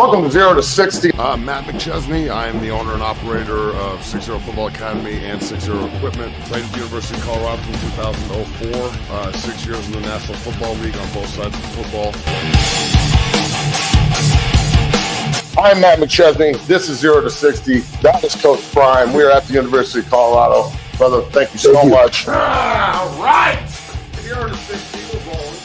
Welcome to 0 to 60. I'm Matt McChesney. I am the owner and operator of 60 Football Academy and 60 Equipment. Played at the University of Colorado from 2004. 6 years in the National Football League on both sides of football. I'm Matt McChesney. This is 0 to 60. That is Coach Prime. We are at the University of Colorado. Brother, thank you so much. All right. 0 to 60. We're rolling.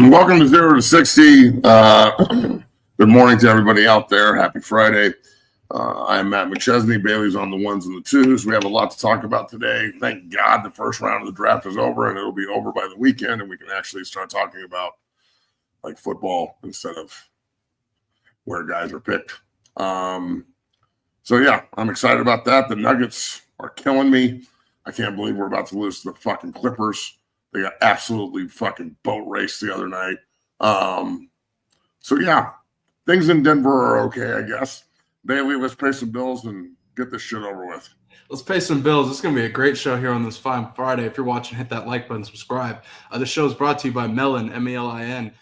Welcome to 0 to 60. Good morning to everybody out there. Happy Friday. I'm Matt McChesney. Bailey's on the ones and the twos. We have a lot to talk about today. Thank God the first round of the draft is over, and it'll be over by the weekend, and we can actually start talking about like football instead of where guys are picked. So yeah, I'm excited about that. The Nuggets are killing me. I can't believe we're about to lose to the fucking Clippers. They got absolutely fucking boat raced the other night. So yeah, things in Denver are okay, I guess. Bailey, let's pay some bills and get this shit over with. Let's pay some bills. It's going to be a great show here on this fine Friday. If you're watching, hit that like button, subscribe. The show is brought to you by Melon, M-E-L-I-N.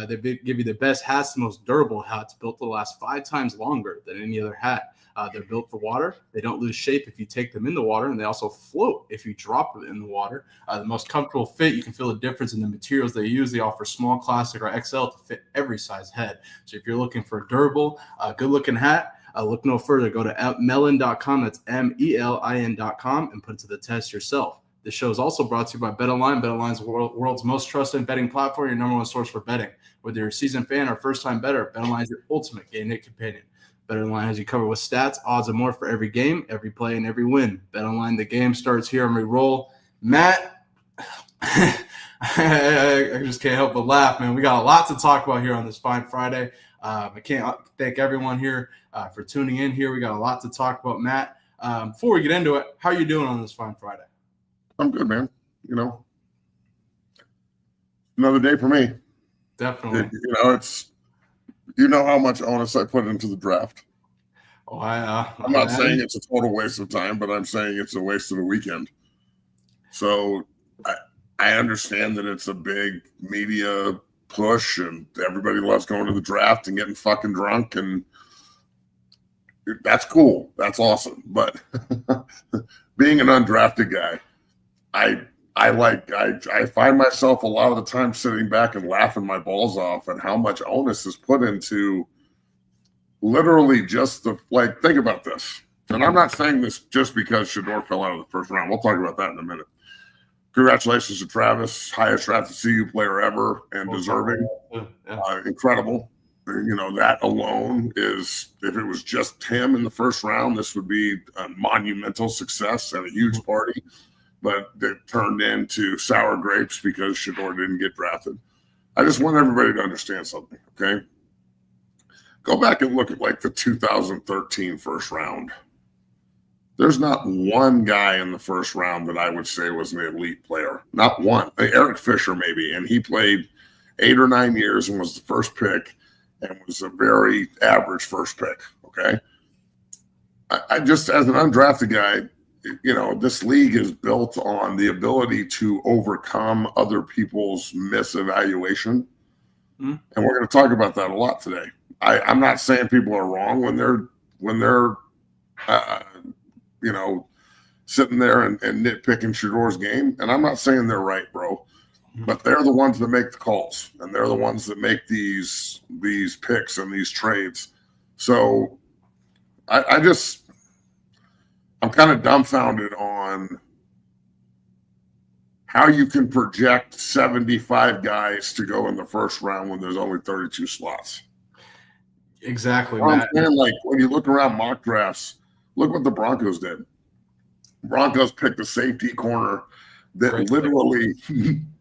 They give you the best hats, the most durable hats, built to last 5 times longer than any other hat. They're built for water. They don't lose shape if you take them in the water, and they also float if you drop them in the water. The most comfortable fit, you can feel the difference in the materials they use. They offer small, classic, or XL to fit every size head. So if you're looking for a durable, good-looking hat, look no further. Go to melon.com. That's melin.com and put it to the test yourself. This show is also brought to you by BetOnline. BetOnline is the world's most trusted betting platform, your number one source for betting. Whether you're a seasoned fan or first-time bettor, BetOnline is your ultimate game day companion. BetOnline has you covered with stats, odds, and more for every game, every play, and every win. BetOnline, the game starts here and we roll. Matt, I just can't help but laugh, man. We got a lot to talk about here on this fine Friday. I can't thank everyone here for tuning in here. We got a lot to talk about, Matt. Before we get into it, how are you doing on this fine Friday? I'm good, man. You know, another day for me. Definitely. It's how much onus I put into the draft. Oh, I'm not saying it's a total waste of time, but I'm saying it's a waste of a weekend. So I understand that it's a big media push and everybody loves going to the draft and getting fucking drunk, and that's cool. That's awesome. But being an undrafted guy, I find myself a lot of the time sitting back and laughing my balls off at how much onus is put into literally just think about this. And I'm not saying this just because Shedeur fell out of the first round. We'll talk about that in a minute. Congratulations to Travis, highest drafted CU player ever and deserving. Incredible. That alone is, if it was just him in the first round, this would be a monumental success and a huge party. But it turned into sour grapes because Shedeur didn't get drafted. I just want everybody to understand something, okay? Go back and look at the 2013 first round. There's not one guy in the first round that I would say was an elite player. Not one. Eric Fisher maybe, and he played 8 or 9 years and was the first pick and was a very average first pick, okay? I just, as an undrafted guy, this league is built on the ability to overcome other people's misevaluation. And we're going to talk about that a lot today. I'm not saying people are wrong when they're sitting there and nitpicking Shedeur's game. And I'm not saying they're right, bro. But they're the ones that make the calls. And they're the ones that make these picks and these trades. So I'm kind of dumbfounded on how you can project 75 guys to go in the first round when there's only 32 slots. Exactly, Matt. When you look around mock drafts, look what the Broncos did. Broncos picked a safety corner that literally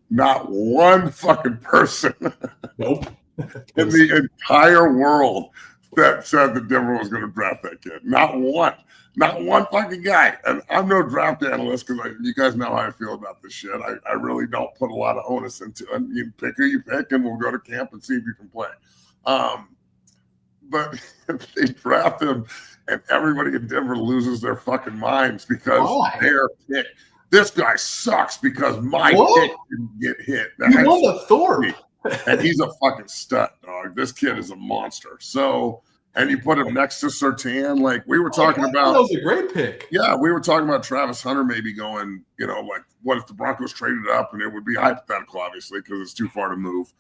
not one fucking person nope. in the entire world that said that Denver was going to draft that kid. Not one fucking guy. And I'm no draft analyst because you guys know how I feel about this shit. I really don't put a lot of onus into it. You pick who you pick, and we'll go to camp and see if you can play. But if they draft him and everybody in Denver loses their fucking minds because their pick, this guy sucks because my pick didn't get hit. You won the Thorpe. And he's a fucking stud, dog. This kid is a monster. So, and you put him next to Surtain, like we were talking about. That was a great pick. Yeah, we were talking about Travis Hunter maybe going, like what if the Broncos traded up, and it would be hypothetical, obviously, because it's too far to move.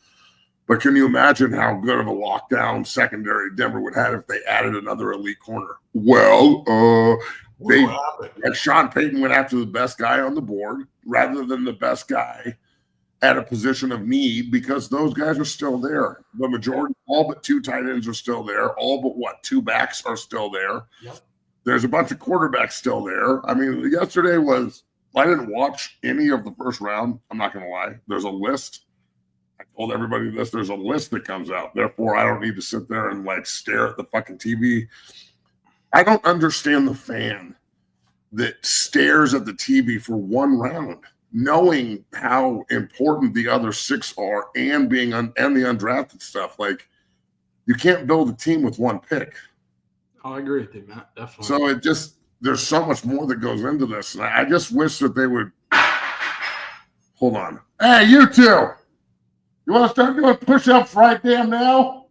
But can you imagine how good of a lockdown secondary Denver would have if they added another elite corner? Well, Sean Payton went after the best guy on the board rather than the best guy at a position of need because those guys are still there. The majority, all but 2 tight ends are still there. All but 2 backs are still there. Yep. There's a bunch of quarterbacks still there. I mean, yesterday I didn't watch any of the first round. I'm not going to lie. There's a list. I told everybody this. There's a list that comes out. Therefore, I don't need to sit there and stare at the fucking TV. I don't understand the fan that stares at the TV for one round, knowing how important the other 6 are and being and the undrafted stuff. Like, you can't build a team with 1 pick. Oh, I agree with you, Matt. Definitely. So there's so much more that goes into this. And I just wish that they would hold on. Hey, you two. You want to start doing push-ups right damn now?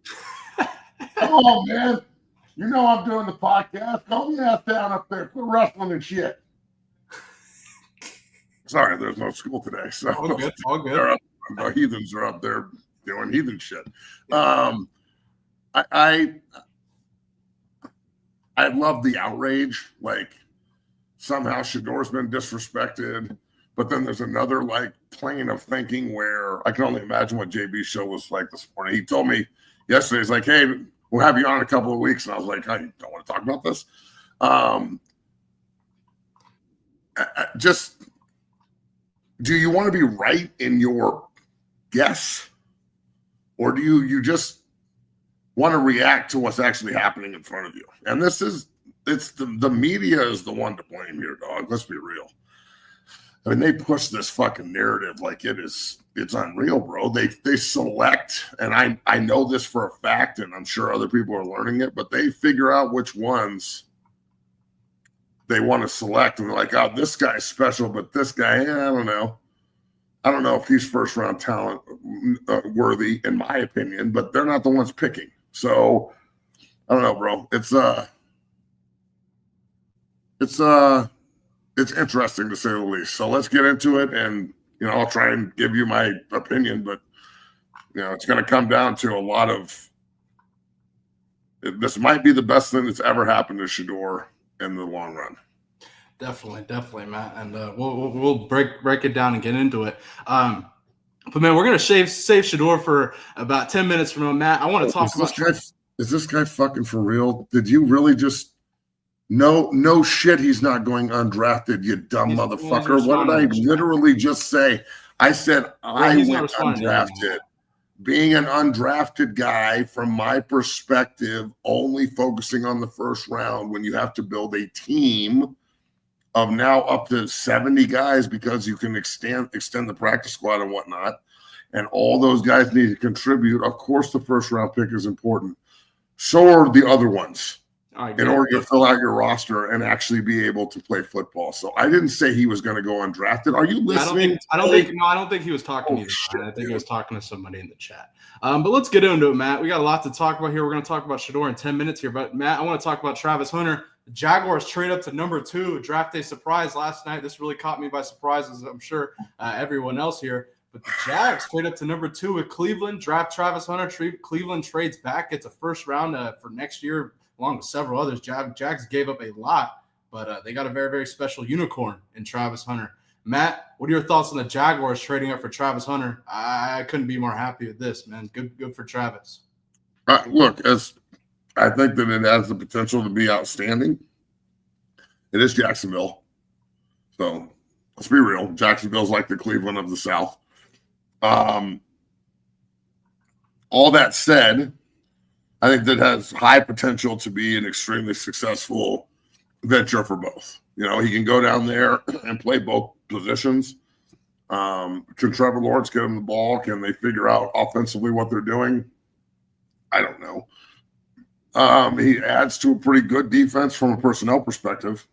Come on, man. You know I'm doing the podcast. Don't your ass down up there. Quit wrestling and shit. Sorry, there's no school today. So all good. The heathens are up there doing heathen shit. I love the outrage. Like, somehow Shedeur's been disrespected. But then there's another plane of thinking where I can only imagine what JB's show was like this morning. He told me yesterday, he's like, hey, we'll have you on in a couple of weeks. And I was like, I don't want to talk about this. Do you want to be right in your guess? Or do you just want to react to what's actually happening in front of you? And it's the media is the one to blame here, dog. Let's be real. I mean, they push this fucking narrative like it's unreal, bro. They select, and I know this for a fact, and I'm sure other people are learning it, but they figure out which ones they want to select, and they're like, oh, this guy's special, but this guy, I don't know. I don't know if he's first round talent worthy, in my opinion, but they're not the ones picking. So I don't know, bro. It's interesting to say the least. So let's get into it, and I'll try and give you my opinion, but it's going to come down to a lot of. This might be the best thing that's ever happened to Shedeur in the long run. Definitely, Matt, and we'll break it down and get into it. But man, we're gonna save Shedeur for about 10 minutes from now. Matt, I want to talk about. Is this guy fucking for real? Did you really just? No shit, he's not going undrafted, you dumb motherfucker. What did I literally just say? I said I went undrafted. Being an undrafted guy, from my perspective, only focusing on the first round when you have to build a team of now up to 70 guys because you can extend the practice squad and whatnot, and all those guys need to contribute. Of course, the first round pick is important. So are the other ones. In order to fill out your roster and actually be able to play football. So I didn't say he was going to go undrafted. Are you listening? I don't think he was talking to you. I think he was talking to somebody in the chat. But let's get into it, Matt. We got a lot to talk about here. We're going to talk about Shedeur in 10 minutes here. But Matt, I want to talk about Travis Hunter. The Jaguars trade up to number 2. Draft day surprise last night. This really caught me by surprise, as I'm sure everyone else here. But the Jags trade up to number 2 with Cleveland. Draft Travis Hunter. Cleveland trades back. Gets a first round for next year, along with several others. Jags gave up a lot, but they got a very, very special unicorn in Travis Hunter. Matt, what are your thoughts on the Jaguars trading up for Travis Hunter? I couldn't be more happy with this, man. Good for Travis. Look, I think that it has the potential to be outstanding. It is Jacksonville. So let's be real. Jacksonville's like the Cleveland of the South. All that said, I think that has high potential to be an extremely successful venture for both. You know, he can go down there and play both positions. Can Trevor Lawrence get him the ball? Can they figure out offensively what they're doing? I don't know. He adds to a pretty good defense from a personnel perspective.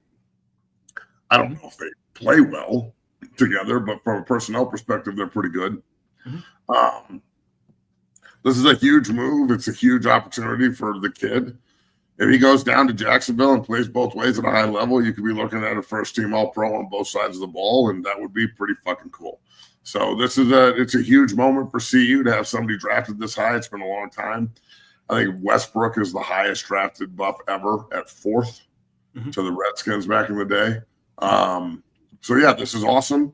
I don't know if they play well together, but from a personnel perspective, they're pretty good. This is a huge move. It's a huge opportunity for the kid. If he goes down to Jacksonville and plays both ways at a high level, you could be looking at a first-team All-Pro on both sides of the ball, and that would be pretty fucking cool. So it's a huge moment for CU to have somebody drafted this high. It's been a long time. I think Westbrook is the highest drafted buff ever at 4th to the Redskins back in the day. So yeah, this is awesome.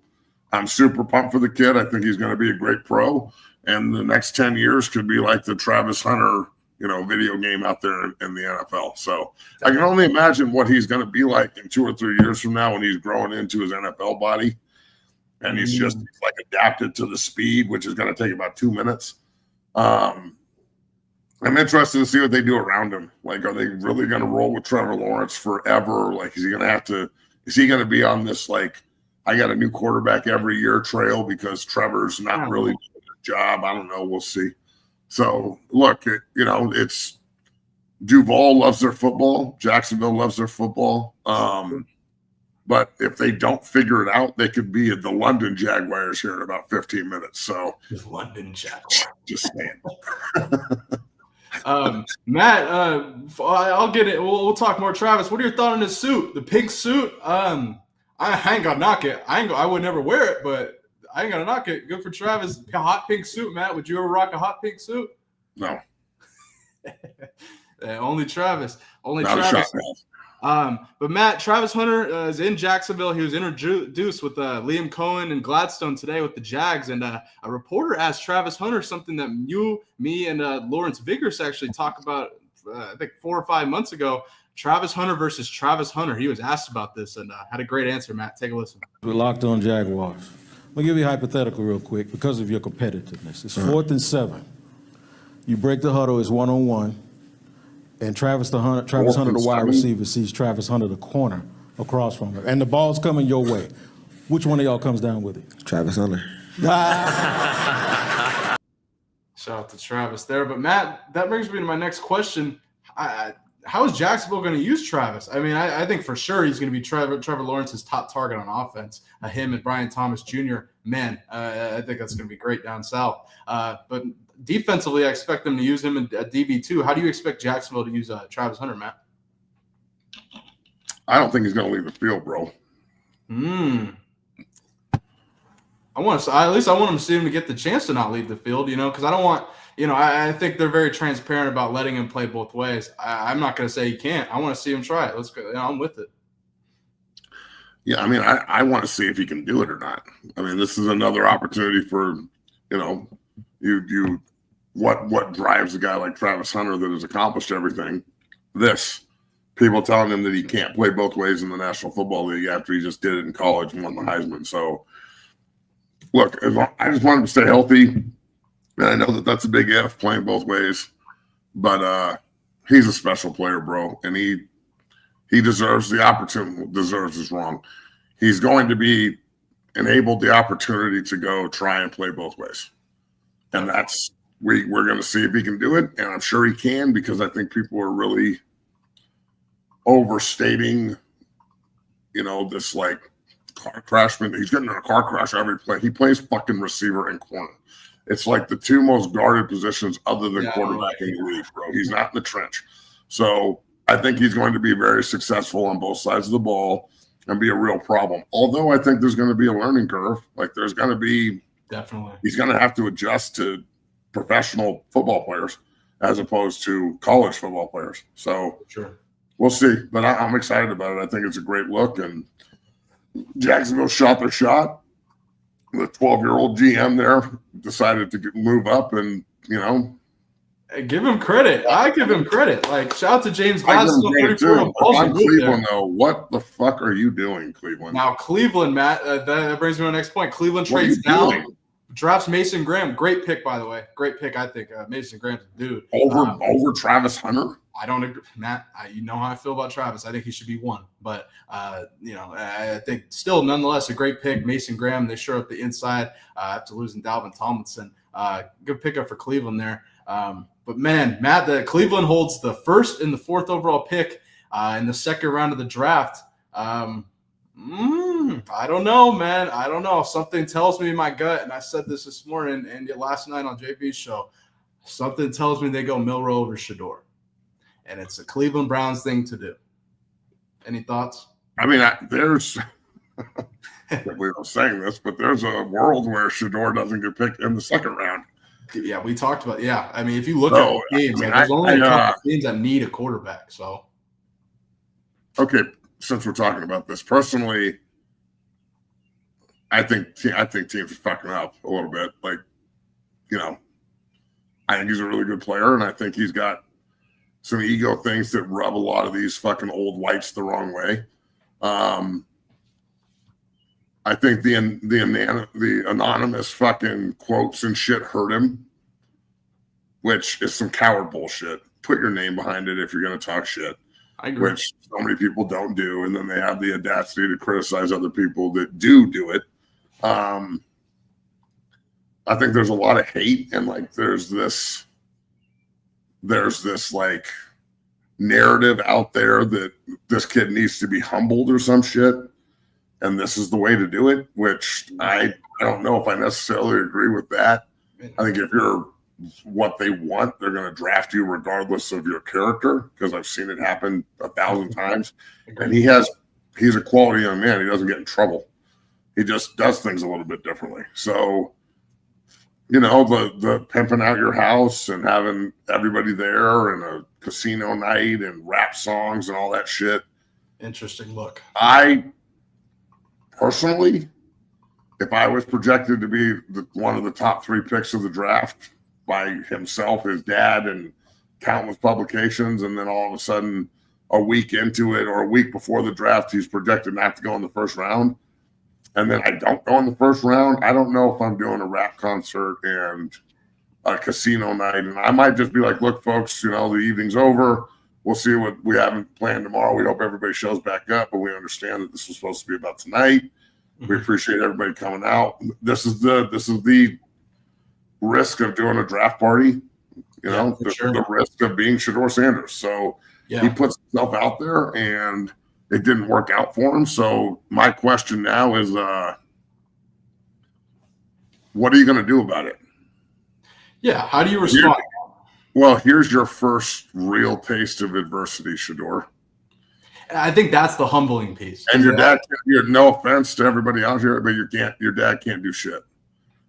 I'm super pumped for the kid. I think he's going to be a great pro, and the next 10 years could be like the Travis Hunter, video game out there in the NFL. So I can only imagine what he's going to be like in 2 or 3 years from now when he's growing into his NFL body, and he's just like adapted to the speed, which is going to take about 2 minutes. I'm interested to see what they do around him. Like, are they really going to roll with Trevor Lawrence forever? Like, is he going to be on this, like, I got a new quarterback every year trail because Trevor's not really doing his job? I don't know. We'll see. So, look, it's Duval loves their football. Jacksonville loves their football. But if they don't figure it out, they could be the London Jaguars here in about 15 minutes. So, London Jaguars. Just saying. Matt, I'll get it. We'll talk more. Travis, what are your thoughts on his suit? The pink suit. I ain't gonna knock it. I would never wear it, but I ain't gonna knock it. Good for Travis. A hot pink suit, Matt. Would you ever rock a hot pink suit? No. Only Travis. Only Not Travis. a shot, But Matt, Travis Hunter is in Jacksonville. He was introduced with Liam Cohen and Gladstone today with the Jags, and a reporter asked Travis Hunter something that me, and Lawrence Vickers actually talked about, I think 4 or 5 months ago. Travis Hunter versus Travis Hunter. He was asked about this and had a great answer, Matt. Take a listen. We're locked on Jaguars. I'm going to give you a hypothetical real quick because of your competitiveness. It's 4th and 7. You break the huddle, it's 1-on-1. And Travis Hunter, the wide receiver, sees Travis Hunter, the corner, across from him. And the ball's coming your way. Which one of y'all comes down with it? Travis Hunter. Shout out to Travis there. But, Matt, that brings me to my next question. How is Jacksonville going to use Travis? I mean, I think for sure he's going to be Trevor Lawrence's top target on offense. Him and Brian Thomas Jr., man, I think that's going to be great down south. But defensively, I expect them to use him at DB2. How do you expect Jacksonville to use Travis Hunter, Matt? I don't think he's going to leave the field, bro. I want him to see him to get the chance to not leave the field, because I don't want – I think they're very transparent about letting him play both ways. I'm not going to say he can't. I want to see him try it. Let's go. I'm with it. Yeah, I mean, I want to see if he can do it or not. I mean, this is another opportunity for, what drives a guy like Travis Hunter that has accomplished everything. People telling him that he can't play both ways in the National Football League after he just did it in college and won the Heisman. So, look, I just want him to stay healthy. And I know that that's a big if, playing both ways, but he's a special player, bro, and he deserves the opportunity. Deserves is wrong. He's going to be enabled the opportunity to go try and play both ways, and that's we're going to see if he can do it, and I'm sure he can because I think people are really overstating, this like car crash. He's getting in a car crash every play. He plays fucking receiver and corner. It's like the 2 most guarded positions other than quarterback in the league, bro. He's not in the trench. So I think he's going to be very successful on both sides of the ball and be a real problem. Although I think there's going to be a learning curve. Like there's going to be – definitely. He's going to have to adjust to professional football players as opposed to college football players. So sure. We'll see. But I'm excited about it. I think it's a great look. And Jacksonville shot their shot. The 12-year-old GM there decided to move up and, give him credit. I give him credit. Like, shout out to James Gladstone. I'm Cleveland, though. What the fuck are you doing, Cleveland? Now, Cleveland, Matt, that brings me to the next point. Cleveland trades down. Drafts Mason Graham. Great pick, by the way. Great pick, I think. Mason Graham's a dude. Over Travis Hunter? I don't agree. Matt, you know how I feel about Travis. I think he should be one. But, I think still, nonetheless, a great pick. Mason Graham, they shore up the inside after losing Dalvin Tomlinson. Good pickup for Cleveland there. But, man, Matt, the Cleveland holds the first and the fourth overall pick in the second round of the draft. I don't know, man. I don't know. Something tells me in my gut, and I said this morning and last night on JB's show, something tells me they go Milroe over Shedeur. And it's a Cleveland Browns thing to do. Any thoughts? I mean, there's – I can't believe I'm saying this, but there's a world where Shedeur doesn't get picked in the second round. Yeah, we talked about – yeah. I mean, if you look at the games, there's only a couple of teams that need a quarterback. So, okay, since we're talking about this, personally, I think teams are fucking up a little bit. Like, I think he's a really good player, and I think he's got – some ego things that rub a lot of these fucking old whites the wrong way. I think the anonymous fucking quotes and shit hurt him, which is some coward bullshit. Put your name behind it if you're going to talk shit. I agree. Which so many people don't do, and then they have the audacity to criticize other people that do it. I think there's a lot of hate, and like there's this like narrative out there that this kid needs to be humbled or some shit, and this is the way to do it, which I don't know if I necessarily agree with that. I think if you're what they want, they're going to draft you regardless of your character, because I've seen it happen 1,000 times. And he's a quality young man. He doesn't get in trouble. He just does things a little bit differently. So the pimping out your house and having everybody there and a casino night and rap songs and all that shit. Interesting look. I personally, if I was projected to be one of the top 3 picks of the draft by himself, his dad, and countless publications, and then all of a sudden a week into it or a week before the draft, he's projected not to go in the first round, and then I don't go in the first round, I don't know if I'm doing a rap concert and a casino night. And I might just be like, look, folks, the evening's over. We'll see what we haven't planned tomorrow. We hope everybody shows back up, but we understand that this was supposed to be about tonight. We appreciate everybody coming out. This is the risk of doing a draft party, the risk of being Shedeur Sanders. So he puts himself out there, and it didn't work out for him. So my question now is, what are you going to do about it? Yeah, how do you respond? Well, here's your first real taste of adversity, Shedeur. I think that's the humbling piece. And your dad, no offense to everybody out here, but your dad can't do shit.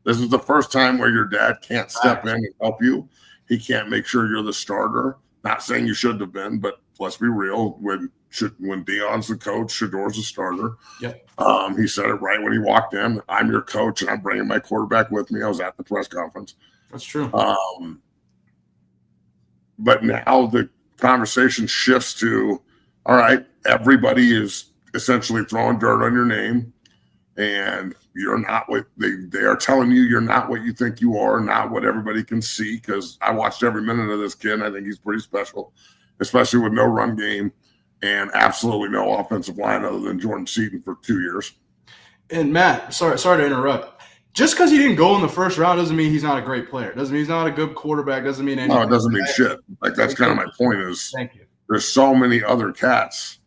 This is the first time where your dad can't step in and help you. He can't make sure you're the starter. Not saying you shouldn't have been, but let's be real. When Deion's the coach, Shedeur's the starter. Yep. He said it right when he walked in. I'm your coach, and I'm bringing my quarterback with me. I was at the press conference. That's true. But now the conversation shifts to, all right, everybody is essentially throwing dirt on your name, and you're not what they are telling you. You're not what you think you are, not what everybody can see. Because I watched every minute of this kid, and I think he's pretty special, especially with no run game and absolutely no offensive line other than Jordan Seaton for 2 years. And Matt, sorry to interrupt. Just because he didn't go in the first round doesn't mean he's not a great player. Doesn't mean he's not a good quarterback. Doesn't mean anything. No, it doesn't mean shit. Like, that's kind of my point is, thank you. There's so many other cats,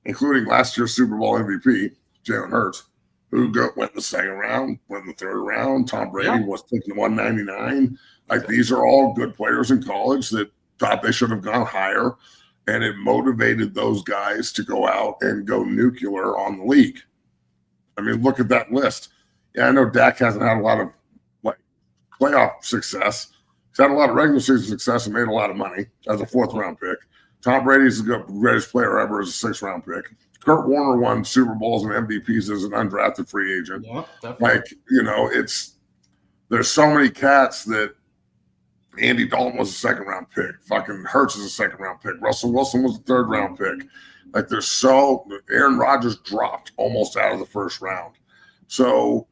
including last year's Super Bowl MVP, Jalen Hurts, who went the second round, went in the third round. Tom Brady was taking 199. Like, these are all good players in college that thought they should have gone higher, and it motivated those guys to go out and go nuclear on the league. I mean, look at that list. Yeah, I know Dak hasn't had a lot of playoff success. He's had a lot of regular season success and made a lot of money as a 4th-round pick. Tom Brady's the greatest player ever as a 6th-round pick. Kurt Warner won Super Bowls and MVPs as an undrafted free agent. Yeah, definitely. There's so many cats that Andy Dalton was a 2nd-round pick. Fucking Hurts is a 2nd-round pick. Russell Wilson was a 3rd-round pick. Like, Aaron Rodgers dropped almost out of the 1st round. So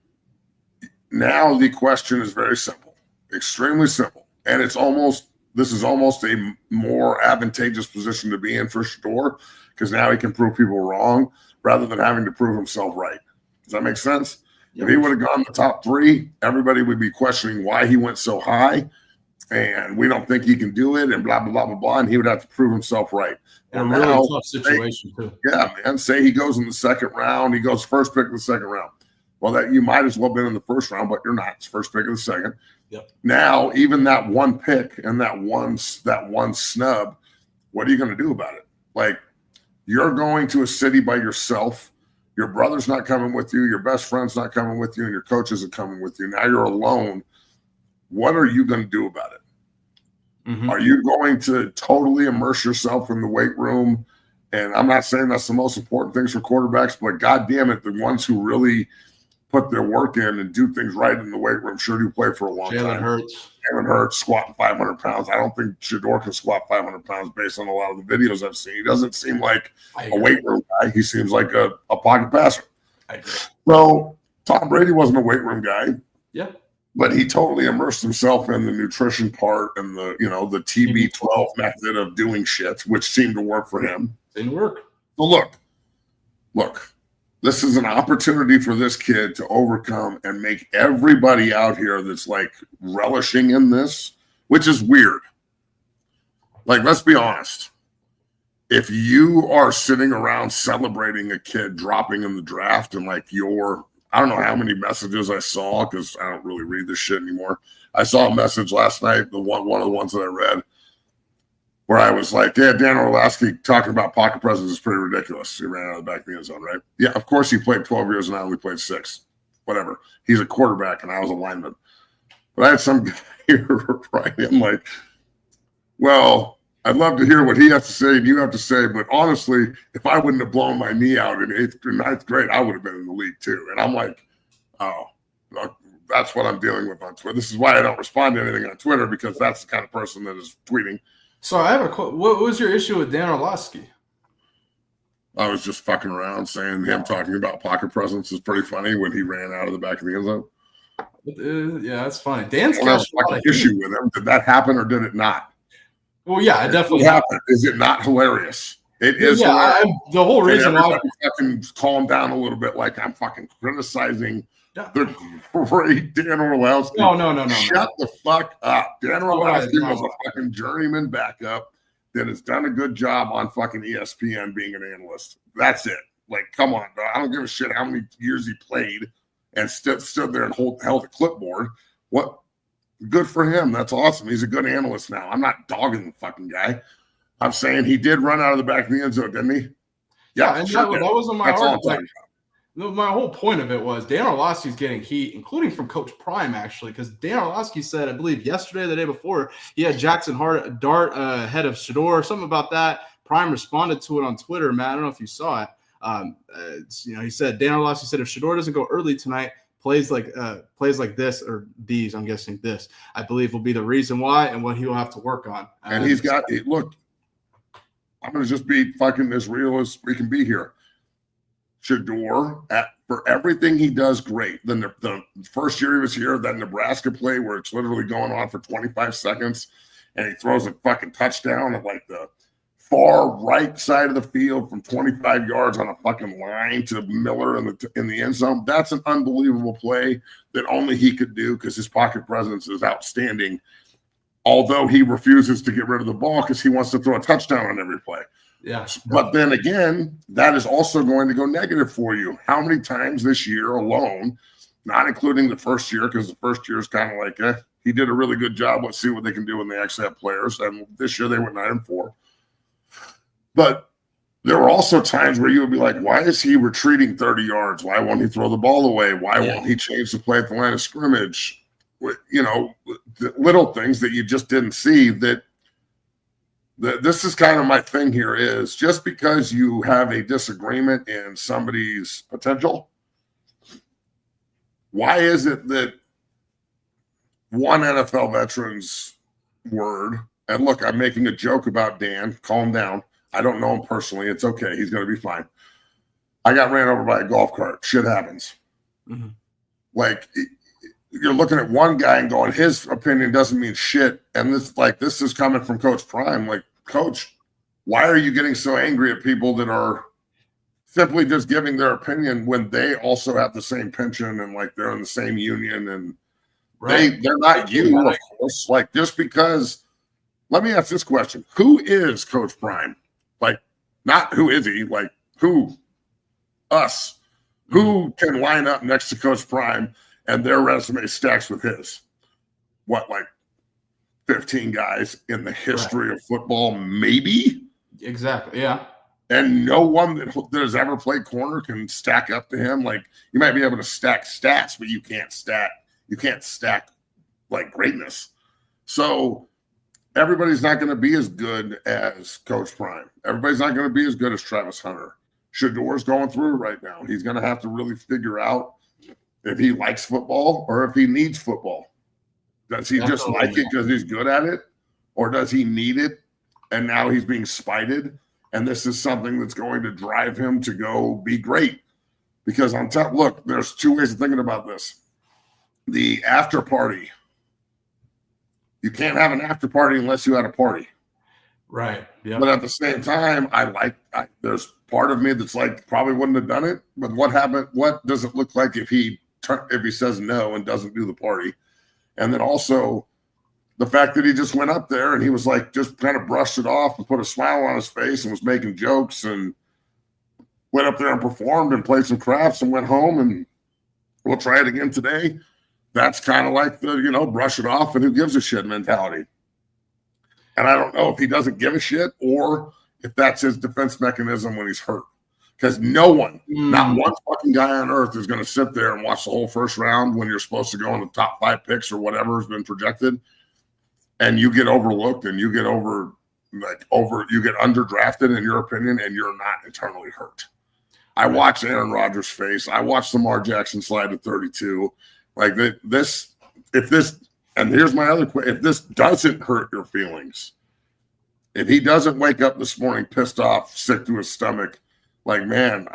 now the question is very simple, extremely simple. And this is almost a more advantageous position to be in for Shedeur, because now he can prove people wrong rather than having to prove himself right. Does that make sense? If he would have gone the top 3, everybody would be questioning why he went so high, and we don't think he can do it, and blah, blah, blah, blah, blah, and he would have to prove himself right. And a really tough situation, too. Yeah, man. Say he goes in the second round. He goes first pick of the second round. Well, that you might as well have been in the first round, but you're not. It's first pick of the second. Yep. Now, even that one pick and that one snub, what are you going to do about it? Like, you're going to a city by yourself. Your brother's not coming with you. Your best friend's not coming with you, and your coach isn't coming with you. Now you're alone. What are you going to do about it? Mm-hmm. Are you going to totally immerse yourself in the weight room? And I'm not saying that's the most important things for quarterbacks, but God damn it, the ones who really put their work in and do things right in the weight room sure do play for a long time. Jalen Hurts squatting 500 pounds. I don't think Shedeur can squat 500 pounds based on a lot of the videos I've seen. He doesn't seem like a weight room guy. He seems like a pocket passer. I agree. So Tom Brady wasn't a weight room guy. Yeah. But he totally immersed himself in the nutrition part and the TB12 method of doing shit, which seemed to work for him. Didn't work. So look, this is an opportunity for this kid to overcome and make everybody out here that's like relishing in this, which is weird. Like, let's be honest. If you are sitting around celebrating a kid dropping in the draft and like I don't know how many messages I saw because I don't really read this shit anymore. I saw a message last night, one of the ones that I read, where I was like, yeah, Dan Orlovsky talking about pocket presence is pretty ridiculous. He ran out of the back of the end zone, right? Yeah, of course he played 12 years and I only played 6. Whatever. He's a quarterback and I was a lineman. But I had some guy here writing like, well, I'd love to hear what he has to say and you have to say, but honestly, if I wouldn't have blown my knee out in 8th or 9th grade, I would have been in the league too. And I'm like, oh, that's what I'm dealing with on Twitter. This is why I don't respond to anything on Twitter, because that's the kind of person that is tweeting. So I have what was your issue with Dan Orlovsky? I was just fucking around saying him talking about pocket presence is pretty funny when he ran out of the back of the end zone. Yeah, that's funny. Dan's got an issue with him. Did that happen or did it not? Well, yeah, it definitely happened. Is it not hilarious? It is. Yeah, the whole reason why fucking calm down a little bit, like I'm fucking criticizing the great Dan Orlovsky. No. Shut the fuck up. Dan Orlovsky was a fucking journeyman backup that has done a good job on fucking ESPN being an analyst. That's it. Like, come on, bro. I don't give a shit how many years he played and stood there and held a clipboard. What? Good for him. That's awesome. He's a good analyst now. I'm not dogging the fucking guy. I'm saying he did run out of the back of the end zone, didn't he? Yeah, and that wasn't my argument. My whole point of it was Dan Orlovsky's getting heat, including from Coach Prime, actually, because Dan Orlovsky said, I believe yesterday or the day before, he had Jackson Dart ahead of Shedeur, something about that. Prime responded to it on Twitter, Matt. I don't know if you saw it. He said, Dan Orlovsky said, if Shedeur doesn't go early tonight, plays like this or these, I'm guessing this, I believe will be the reason why and what he will have to work on. And he's got – look, I'm going to just be fucking as real as we can be here. Shedeur, for everything he does great. Then the first year he was here, that Nebraska play where it's literally going on for 25 seconds and he throws a fucking touchdown at like the far right side of the field from 25 yards on a fucking line to Miller in the end zone. That's an unbelievable play that only he could do because his pocket presence is outstanding, although he refuses to get rid of the ball because he wants to throw a touchdown on every play. Yeah. But then again, that is also going to go negative for you. How many times this year alone, not including the first year, because the first year is kind of like, he did a really good job. Let's see what they can do when they actually have players. And this year they went 9-4. But there were also times where you would be like, why is he retreating 30 yards? Why won't he throw the ball away? Why won't he change the play at the line of scrimmage? You know, the little things that you just didn't see that this is kind of my thing here is just because you have a disagreement in somebody's potential, why is it that one NFL veteran's word, and look, I'm making a joke about Dan, calm down. I don't know him personally. It's okay. He's going to be fine. I got ran over by a golf cart. Shit happens. Mm-hmm. Like, you're looking at one guy and going, his opinion doesn't mean shit. And this is coming from Coach Prime. Like, Coach, why are you getting so angry at people that are simply just giving their opinion when they also have the same pension and like they're in the same union and they're not you, of course. Like, just because, let me ask this question. Who is Coach Prime? Like, not who is he, like who? Us. Who can line up next to Coach Prime and their resume stacks with his? What, like 15 guys in the history of football, maybe? Exactly, yeah. And no one that has ever played corner can stack up to him. Like, you might be able to stack stats, but you can't stack like greatness. So everybody's not going to be as good as Coach Prime. Everybody's not going to be as good as Travis Hunter. Shedeur's going through it right now. He's going to have to really figure out if he likes football or if he needs football. Does he just like it because he's good at it? Or does he need it and now he's being spited? And this is something that's going to drive him to go be great. Because look, there's two ways of thinking about this. The after party. You can't have an after party unless you had a party. Right. Yeah. But at the same time, there's part of me that's like, probably wouldn't have done it. But what happened? What does it look like if he says no and doesn't do the party? And then also the fact that he just went up there and he was like, just kind of brushed it off and put a smile on his face and was making jokes and went up there and performed and played some craps and went home and we'll try it again today. That's kind of like the, brush it off and who gives a shit mentality. And I don't know if he doesn't give a shit or if that's his defense mechanism when he's hurt. Because no one, not one fucking guy on earth is going to sit there and watch the whole first round when you're supposed to go in the top 5 picks or whatever has been projected. And you get overlooked and you get you get underdrafted in your opinion and you're not eternally hurt. I watched Aaron Rodgers' face. I watched Lamar Jackson slide to 32. Like and here's my other question. If this doesn't hurt your feelings, if he doesn't wake up this morning pissed off, sick to his stomach, like, man,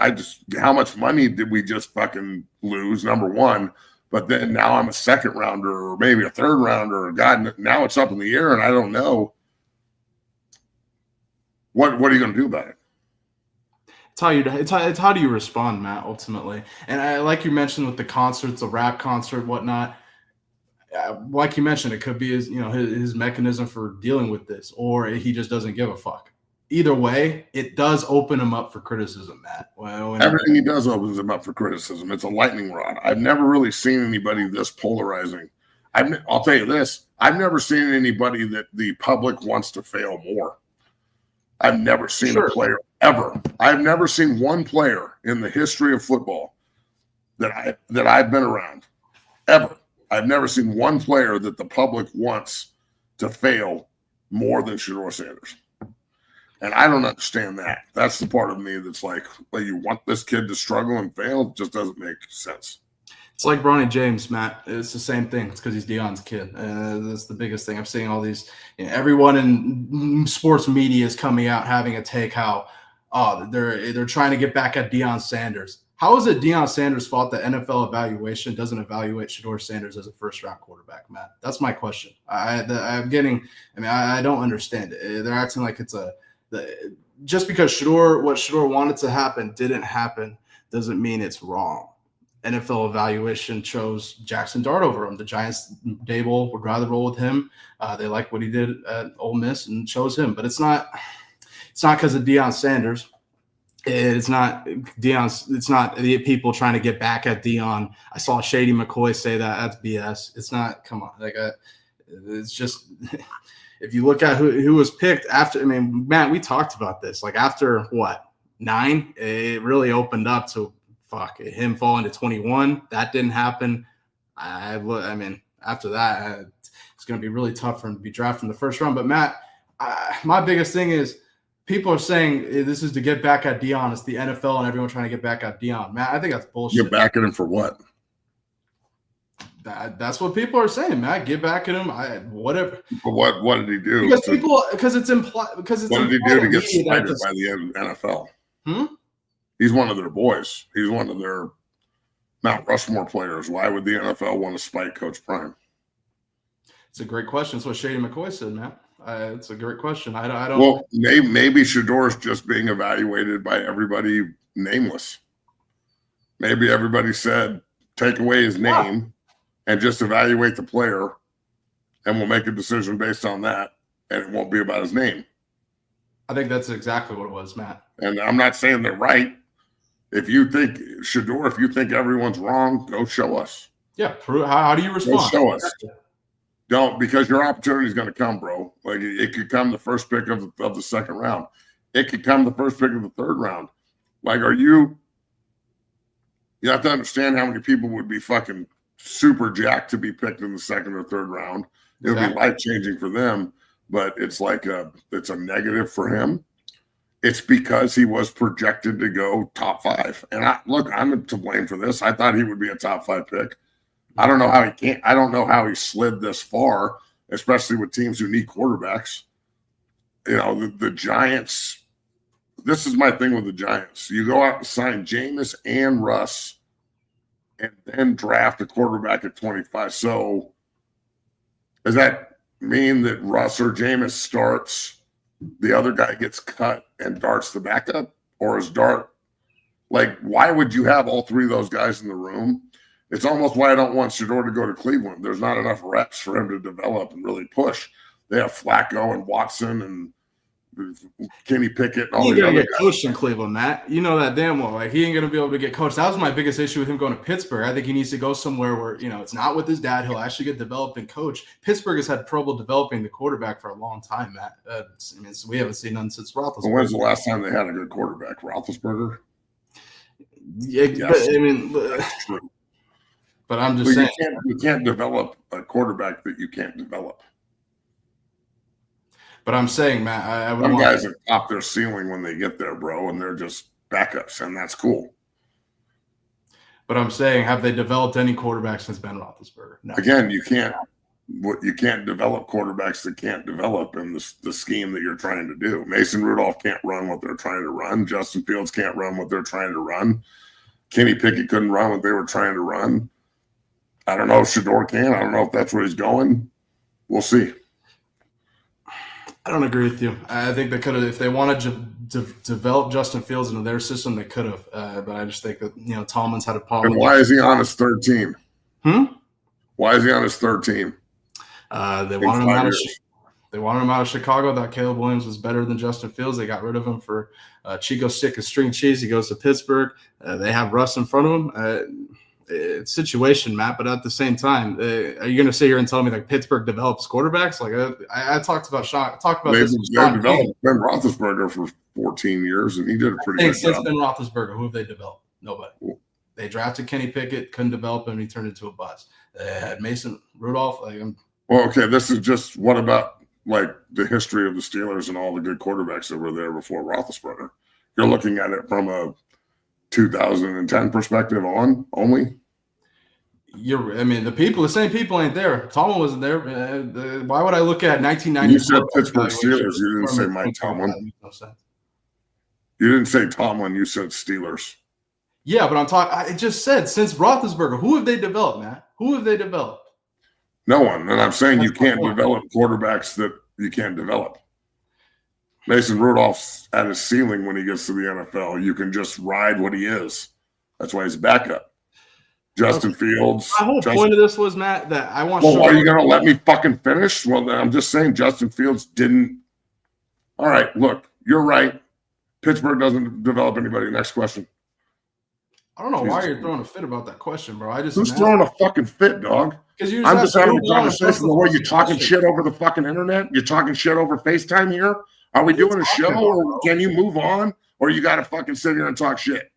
how much money did we just fucking lose, number one? But then now I'm a second rounder or maybe a third rounder. Or God, now it's up in the air and I don't know. What are you going to do about it? It's how do you respond, Matt, ultimately? And like you mentioned with the concerts, the rap concert, whatnot, like you mentioned, it could be his mechanism for dealing with this, or he just doesn't give a fuck. Either way, it does open him up for criticism, Matt. Everything he does opens him up for criticism. It's a lightning rod. I've never really seen anybody this polarizing. I'll tell you this. I've never seen anybody that the public wants to fail more. I've never seen a player ever. I've never seen one player in the history of football that I've been around ever. I've never seen one player that the public wants to fail more than Shedeur Sanders. And I don't understand that. That's the part of me that's like, well, you want this kid to struggle and fail? It just doesn't make sense. It's like Bronny James, Matt. It's the same thing. It's because he's Deion's kid. That's the biggest thing. I'm seeing all these, everyone in sports media is coming out having a take how, they're trying to get back at Deion Sanders. How is it Deion Sanders' fault that NFL evaluation doesn't evaluate Shedeur Sanders as a first-round quarterback, Matt? That's my question. I don't understand it. They're acting like it's just because what Shedeur wanted to happen didn't happen doesn't mean it's wrong. NFL evaluation chose Jackson Dart over him. The Giants, Dable would rather roll with him. They like what he did at Ole Miss and chose him. But it's not because of Deion Sanders. It's not the people trying to get back at Deion. I saw Shady McCoy say that. That's BS. It's not. Come on. It's just if you look at who was picked after. I mean, Matt, we talked about this. Like after 9, it really opened up to him falling to 21. That didn't happen. I mean, after that, it's going to be really tough for him to be drafted in the first round. But Matt, my biggest thing is people are saying this is to get back at Deion. It's the NFL and everyone trying to get back at Deion. Matt, I think that's bullshit. Get back at him for what? That's what people are saying, Matt. Get back at him. Whatever. But what did he do? Because it's implied. What did he do to get cited by the NFL? He's one of their boys. He's one of their Mount Rushmore players. Why would the NFL want to spite Coach Prime? It's a great question. That's what Shady McCoy said, Matt. It's a great question. I don't. Well, maybe Shedeur's just being evaluated by everybody nameless. Maybe everybody said, take away his name and just evaluate the player, and we'll make a decision based on that, and it won't be about his name. I think that's exactly what it was, Matt. And I'm not saying they're right. If you think, Shedeur, if you think everyone's wrong, go show us. Yeah. How do you respond? Go show us. Don't, because your opportunity is going to come, bro. Like, it could come the first pick of the second round. It could come the first pick of the third round. Like, you have to understand how many people would be fucking super jacked to be picked in the second or third round. It would be life-changing for them, but it's like it's a negative for him. It's because he was projected to go top 5. And I'm to blame for this. I thought he would be a top 5 pick. I don't know how he can't. I don't know how he slid this far, especially with teams who need quarterbacks. You know, the Giants. This is my thing with the Giants. You go out and sign Jameis and Russ, and then draft a quarterback at 25. So, does that mean that Russ or Jameis starts, the other guy gets cut, and Dart's the backup? Or is Dart, like, why would you have all 3 of those guys in the room? It's almost why I don't want Shedeur to go to Cleveland. There's not enough reps for him to develop and really push. They have Flacco and Watson and Kenny Pickett and all He ain't these gonna other get guys. coached in Cleveland, Matt. You know that damn well. Like, he ain't gonna be able to get coached. That was my biggest issue with him going to Pittsburgh. I think he needs to go somewhere where, you know, it's not with his dad. He'll actually get developed and coached. Pittsburgh has had trouble developing the quarterback for a long time, Matt. We haven't seen none since Roethlisberger. Well, when's the last time they had a good quarterback? Roethlisberger? Yeah, Yes. but I mean, That's true. but I'm just saying. You can't develop a quarterback that you can't develop. But I'm saying, Matt, I would Some want guys that top their ceiling when they get there, bro, and they're just backups, and that's cool. But I'm saying, have they developed any quarterbacks since Ben Roethlisberger? No. Again, you can't develop quarterbacks that can't develop in the scheme that you're trying to do. Mason Rudolph can't run what they're trying to run. Justin Fields can't run what they're trying to run. Kenny Pickett couldn't run what they were trying to run. I don't know if Shedeur can. I don't know if that's where he's going. We'll see. I don't agree with you. I think they could have, if they wanted to develop Justin Fields into their system, they could have. But I just think that, you know, Tomlin's had a problem. And why is he on his third team? Why is he on his third team? They wanted him out of Chicago. Thought Caleb Williams was better than Justin Fields. They got rid of him for Chico Stick and string cheese. He goes to Pittsburgh. They have Russ in front of him. It's situation, Matt. But at the same time, are you going to sit here and tell me that Pittsburgh develops quarterbacks? Like I talked about this. They developed Ben Roethlisberger for 14 years, and he did a pretty good Since job. Ben Roethlisberger, who have they developed? Nobody. Cool. They drafted Kenny Pickett, couldn't develop him. He turned into a bust. They had Mason Rudolph. Well, okay, this is just what about like the history of the Steelers and all the good quarterbacks that were there before Roethlisberger? You're looking at it from a 2010 perspective on only. The same people ain't there. Tomlin wasn't there. Why would I look at 1990? You said Pittsburgh Steelers. You didn't say Mike Tomlin. No sense. You didn't say Tomlin. You said Steelers. Yeah, but I'm talking. I just said since Roethlisberger, who have they developed, Matt? Who have they developed? No one. And I'm saying you That's my can't point. develop quarterbacks that you can't develop. Mason Rudolph's at his ceiling when he gets to the NFL. You can just ride what he is. That's why he's backup. Justin Fields. My whole point of this was, Matt, that I want. Well, are you going to let me fucking finish? Well, then I'm just saying Justin Fields didn't. All right, look, you're right. Pittsburgh doesn't develop anybody. Next question. I don't know why you're throwing a fit about that question, bro. Who's throwing a fucking fit, dog? I'm just having a conversation. The way you're talking shit over the fucking internet. You're talking shit over FaceTime here. Are we doing a show, or can you move on, or you got to fucking sit here and talk shit?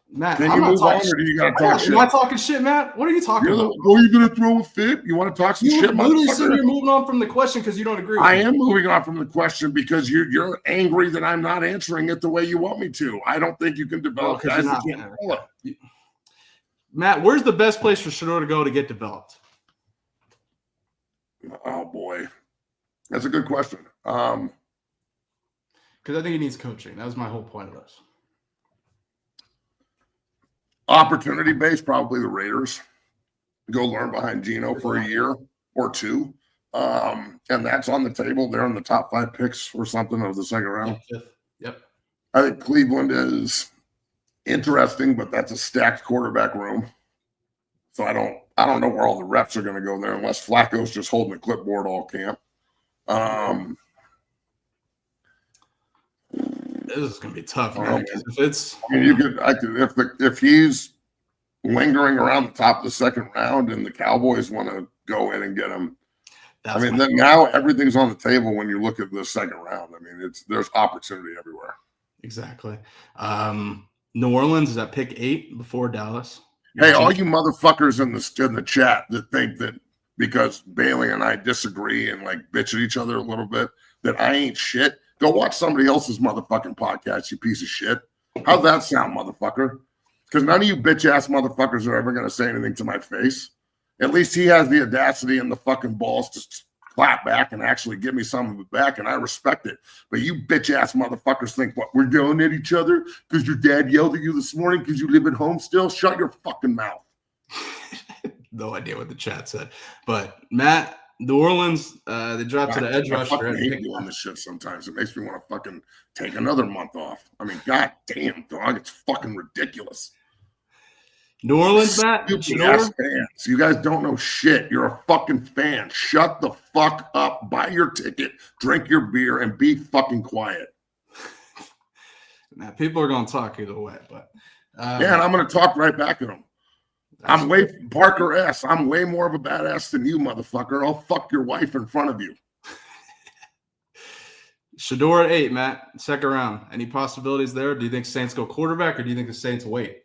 Matt, can you move on, or do you got to talk shit? Am I talking shit, Matt? What are you talking about? Are you going to throw a fit? You want to talk some shit? You're literally sitting here moving on from the question because you don't agree with me. I am moving on from the question because you're angry that I'm not answering it the way you want me to. I don't think you can develop guys that can't develop. Matt, where's the best place for Shedeur to go to get developed? Oh, boy. That's a good question. Because I think he needs coaching. That was my whole point of this. opportunity based, probably the Raiders. Go learn behind Geno for a year or two. And that's on the table. They're in the top 5 picks or something of the second round. Yep. I think Cleveland is interesting, but that's a stacked quarterback room. So I don't know where all the reps are going to go there unless Flacco's just holding the clipboard all camp. This is going to be tough, man. If he's lingering around the top of the second round and the Cowboys want to go in and get him, then now everything's on the table when you look at the second round. I mean, there's opportunity everywhere. Exactly. New Orleans is at pick 8 before Dallas. Hey, all you motherfuckers in the chat that think that because Bailey and I disagree and like bitch at each other a little bit, that I ain't shit, go watch somebody else's motherfucking podcast, you piece of shit. How's that sound, motherfucker? Because none of you bitch-ass motherfuckers are ever going to say anything to my face. At least he has the audacity and the fucking balls to clap back and actually give me some of it back, and I respect it. But you bitch-ass motherfuckers think, what, we're yelling at each other because your dad yelled at you this morning because you live at home still? Shut your fucking mouth. No idea what the chat said. But, Matt, New Orleans, they drafted an edge rusher. I hate doing this shit sometimes. It makes me want to fucking take another month off. I mean, god damn, dog, it's fucking ridiculous. New Orleans, Matt? Fans. You guys don't know shit. You're a fucking fan. Shut the fuck up. Buy your ticket, drink your beer, and be fucking quiet. Now, people are going to talk either way, but and I'm going to talk right back at them. I'm Parker S. I'm way more of a badass than you, motherfucker. I'll fuck your wife in front of you. Shedeur at 8, Matt. Second round. Any possibilities there? Do you think Saints go quarterback, or do you think the Saints wait?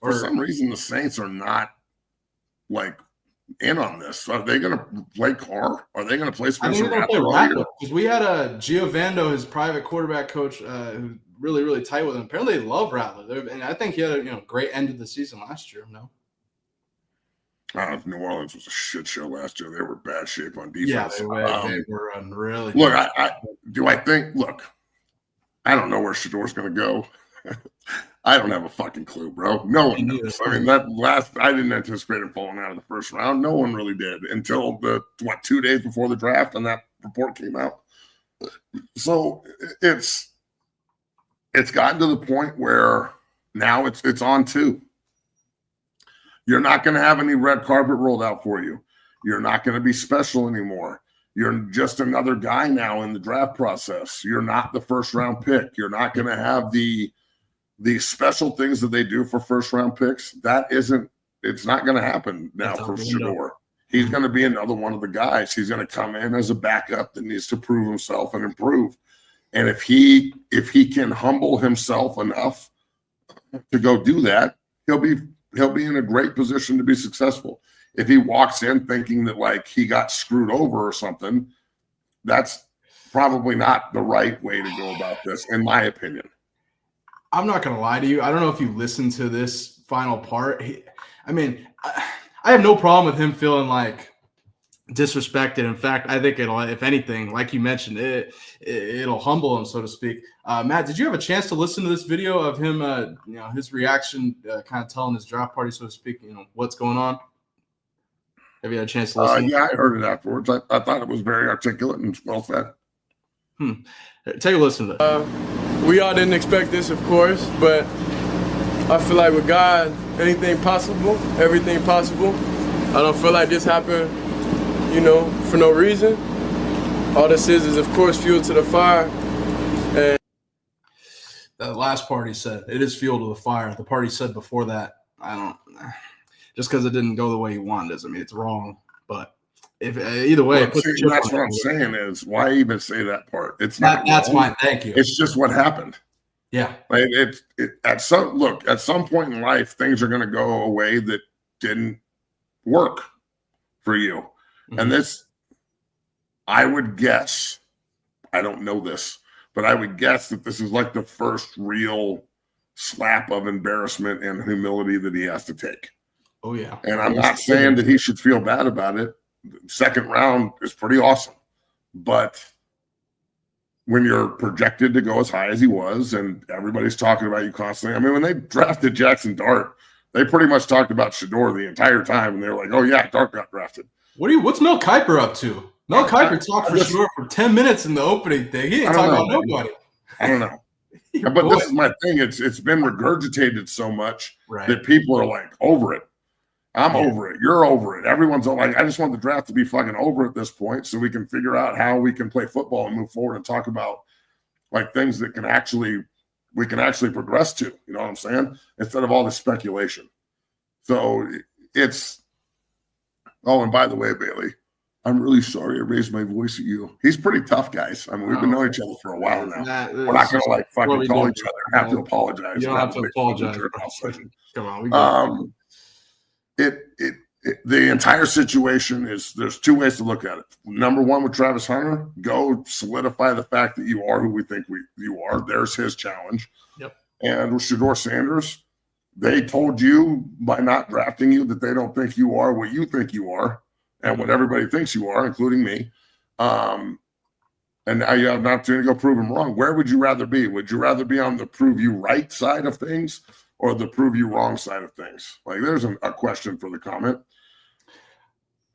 For some reason, the Saints are not like in on this. Are they going to play Carr? Are they going to play Spencer Rattler? Because we had a Giovando, his private quarterback coach, who's really, really tight with him. Apparently, they love Rattler, and I think he had a great end of the season last year. No. New Orleans was a shit show last year. They were bad shape on defense. Yeah, they were really. Look, I think. Look, I don't know where Shedeur's going to go. I don't have a fucking clue, bro. No one knows. I mean, I didn't anticipate him falling out of the first round. No one really did until 2 days before the draft, and that report came out. So it's gotten to the point where now it's on 2. You're not going to have any red carpet rolled out for you. You're not going to be special anymore. You're just another guy now in the draft process. You're not the first round pick. You're not going to have the special things that they do for first round picks. It's not going to happen now for Shedeur. He's going to be another one of the guys. He's going to come in as a backup that needs to prove himself and improve. And if he can humble himself enough to go do that, he'll be in a great position to be successful. If he walks in thinking that like he got screwed over or something, that's probably not the right way to go about this, in my opinion. I'm not going to lie to you. I don't know if you listened to this final part. I have no problem with him feeling like disrespected. In fact, I think it'll, if anything, like you mentioned, it'll humble him, so to speak. Matt, did you have a chance to listen to this video of him, his reaction, kind of telling his draft party, so to speak, what's going on? Have you had a chance to listen? Yeah, I heard it afterwards. I thought it was very articulate and well said. Take a listen to that. We all didn't expect this, of course, but I feel like with God, anything possible, everything possible. I don't feel like this happened, for no reason. All this is, of course, fuel to the fire. And that last part he said, it is fuel to the fire. The part he said before that, just because it didn't go the way he wanted doesn't mean it's wrong. But if either way, that's what I'm saying is, why even say that part? It's not. That's fine. Thank you. It's just what happened. Yeah. Like at some point in life, things are going to go away that didn't work for you. Mm-hmm. And this, I would guess, I don't know this, but I would guess that this is like the first real slap of embarrassment and humility that he has to take. Oh, yeah. And I'm not saying that he should feel bad about it. Second round is pretty awesome. But when you're projected to go as high as he was and everybody's talking about you constantly, when they drafted Jackson Dart, They pretty much talked about Shedeur the entire time, and they were like, "Oh yeah, Dark got drafted." What's Mel Kiper up to? Mel Kiper talked for Shedeur for 10 minutes in the opening thing. He didn't talk about nobody. I don't know. But this is my thing. It's been regurgitated so much that people are like over it. I'm over it. You're over it. Everyone's like, I just want the draft to be fucking over at this point so we can figure out how we can play football and move forward and talk about like things that we can actually progress to. You know what I'm saying? Instead of all this speculation. So it's and by the way, Bailey, I'm really sorry I raised my voice at you. He's pretty tough, guys. I mean, we've been knowing each other for a while now. We're not going to like fucking call each other and have to apologize. You don't have to apologize. Come on. The entire situation is there's two ways to look at it. Number one, with Travis Hunter, go solidify the fact that you are who we think you are. There's his challenge. Yep. And with Shedeur Sanders, they told you by not drafting you that they don't think you are what you think you are and what everybody thinks you are, including me. And now you have an opportunity to go prove them wrong. Where would you rather be? Would you rather be on the prove you right side of things or the prove you wrong side of things? Like, there's a question for the comment.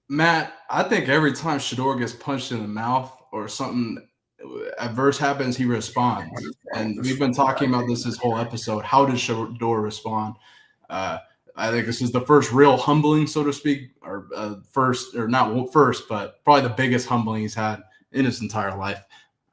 Matt, I think every time Shedeur gets punched in the mouth or something adverse happens, he responds. And we've been talking about this whole episode. How does Shedeur respond? I think this is the first real humbling, so to speak, or not first, but probably the biggest humbling he's had in his entire life.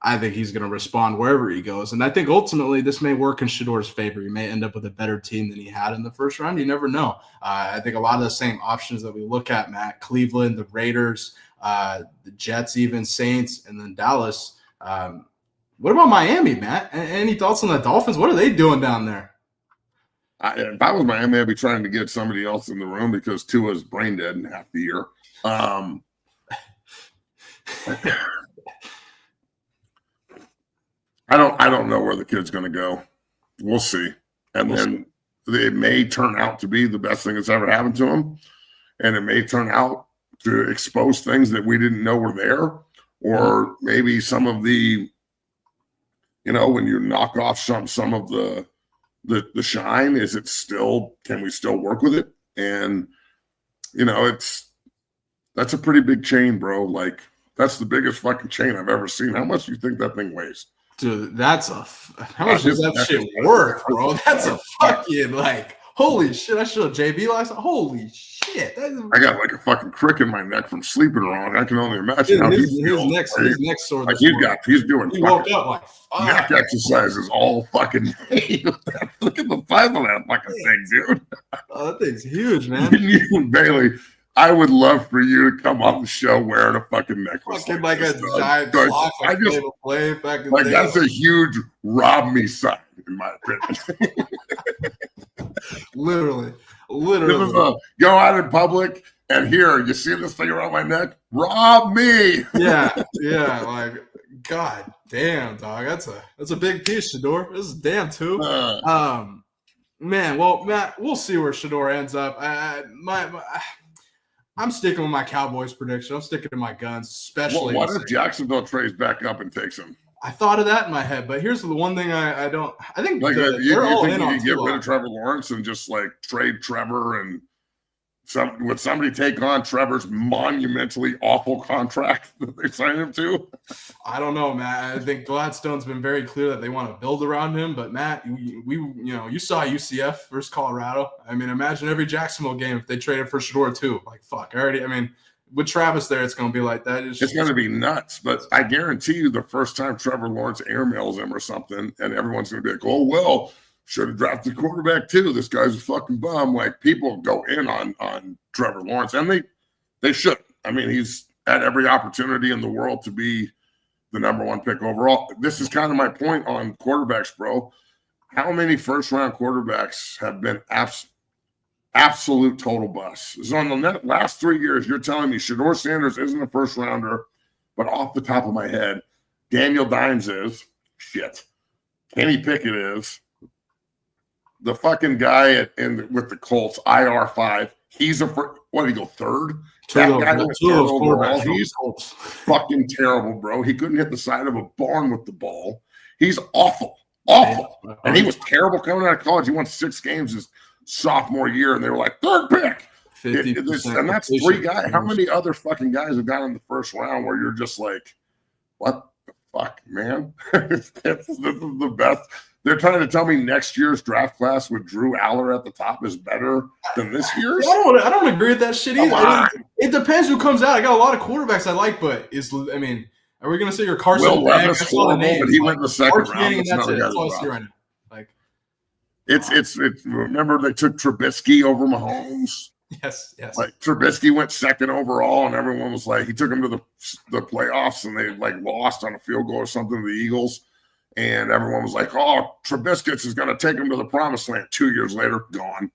I think he's going to respond wherever he goes. And I think ultimately this may work in Shedeur's favor. He may end up with a better team than he had in the first round. You never know. I think a lot of the same options that we look at, Matt, Cleveland, the Raiders, the Jets, even Saints, and then Dallas. What about Miami, Matt? Any thoughts on the Dolphins? What are they doing down there? If I was Miami, I'd be trying to get somebody else in the room because Tua's brain dead in half the year. I don't know where the kid's going to go. We'll see. And then it may turn out to be the best thing that's ever happened to him. And it may turn out to expose things that we didn't know were there. Or maybe some of the, when you knock off some of the shine, can we still work with it? And, that's a pretty big chain, bro. Like, that's the biggest fucking chain I've ever seen. How much do you think that thing weighs? Dude, how much is that shit worth, bro? That's a fucking, holy shit. I showed JB last night. Holy shit. I got like a fucking crick in my neck from sleeping wrong. I can only imagine how his neck sore. Like he's doing he woke up like neck exercises all fucking day. Look at the size of that fucking thing, dude. Oh, that thing's huge, man. You and Bailey, I would love for you to come on the show wearing a fucking necklace. Fucking like a giant block that's a huge rob me sign, in my opinion. Literally. This is go out in public and here, you see this thing around my neck? Rob me. Yeah. Like, god damn, dog. That's a big piece, Shedeur. This is damn too. Man, well, Matt, we'll see where Shedeur ends up. I'm sticking with my Cowboys prediction. I'm sticking to my guns, especially. What if Jacksonville trades back up and takes him? I thought of that in my head, but here's the one thing I don't. I think you they're all think in you on can get rid of Trevor Lawrence and just like trade Trevor and would somebody take on Trevor's monumentally awful contract that they signed him to? I don't know, Matt. I think Gladstone's been very clear that they want to build around him. But Matt, you saw UCF versus Colorado. I mean, imagine every Jacksonville game if they traded for Shedeur too. Like, fuck, with Travis there, it's going to be like that. It's going to be nuts. But I guarantee you, the first time Trevor Lawrence airmails him or something, and everyone's going to be like, "Oh well, should have drafted quarterback too. This guy's a fucking bum." Like, people go in on Trevor Lawrence, and they should. I mean, he's had every opportunity in the world to be the number one pick overall. This is kind of my point on quarterbacks, bro. How many first-round quarterbacks have been absolute total busts? So on the last 3 years, you're telling me Shedeur Sanders isn't a first-rounder, but off the top of my head, Daniel Dimes is. Shit. Kenny Pickett is. The fucking guy with the Colts, IR5, he's what did he go, third? That guy was terrible. He's fucking terrible, bro. He couldn't hit the side of a barn with the ball. He's awful. And he was terrible coming out of college. He won 6 games his sophomore year, and they were like, third pick. 50%. And that's 3 guys. How many other fucking guys have got in the first round where you're just like, what the fuck, man? this is the best. They're trying to tell me next year's draft class with Drew Aller at the top is better than this year's? I don't agree with that shit either. It depends who comes out. I got a lot of quarterbacks I like, but are we going to say you're Carson Will Wentz? Levis horrible, but he went in the second round. That's it. That's all I see right now. Like, it's remember they took Trubisky over Mahomes? Yes. Like Trubisky went second overall, and everyone was like, he took him to the playoffs, and they like lost on a field goal or something to the Eagles, and everyone was like, oh, Trubisky is going to take him to the promised land. 2 years later, gone,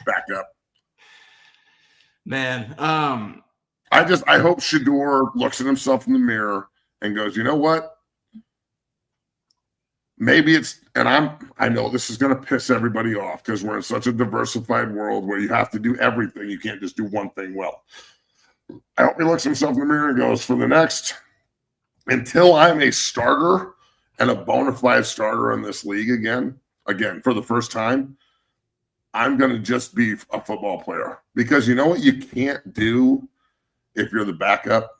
back up. Man, I hope Shedeur looks at himself in the mirror and goes, you know what? Maybe it's, and I know this is going to piss everybody off because we're in such a diversified world where you have to do everything. You can't just do one thing well. I hope he looks himself in the mirror and goes, for the next, until I'm a starter and a bona fide starter in this league again, for the first time, I'm going to just be a football player. Because you know what you can't do if you're the backup?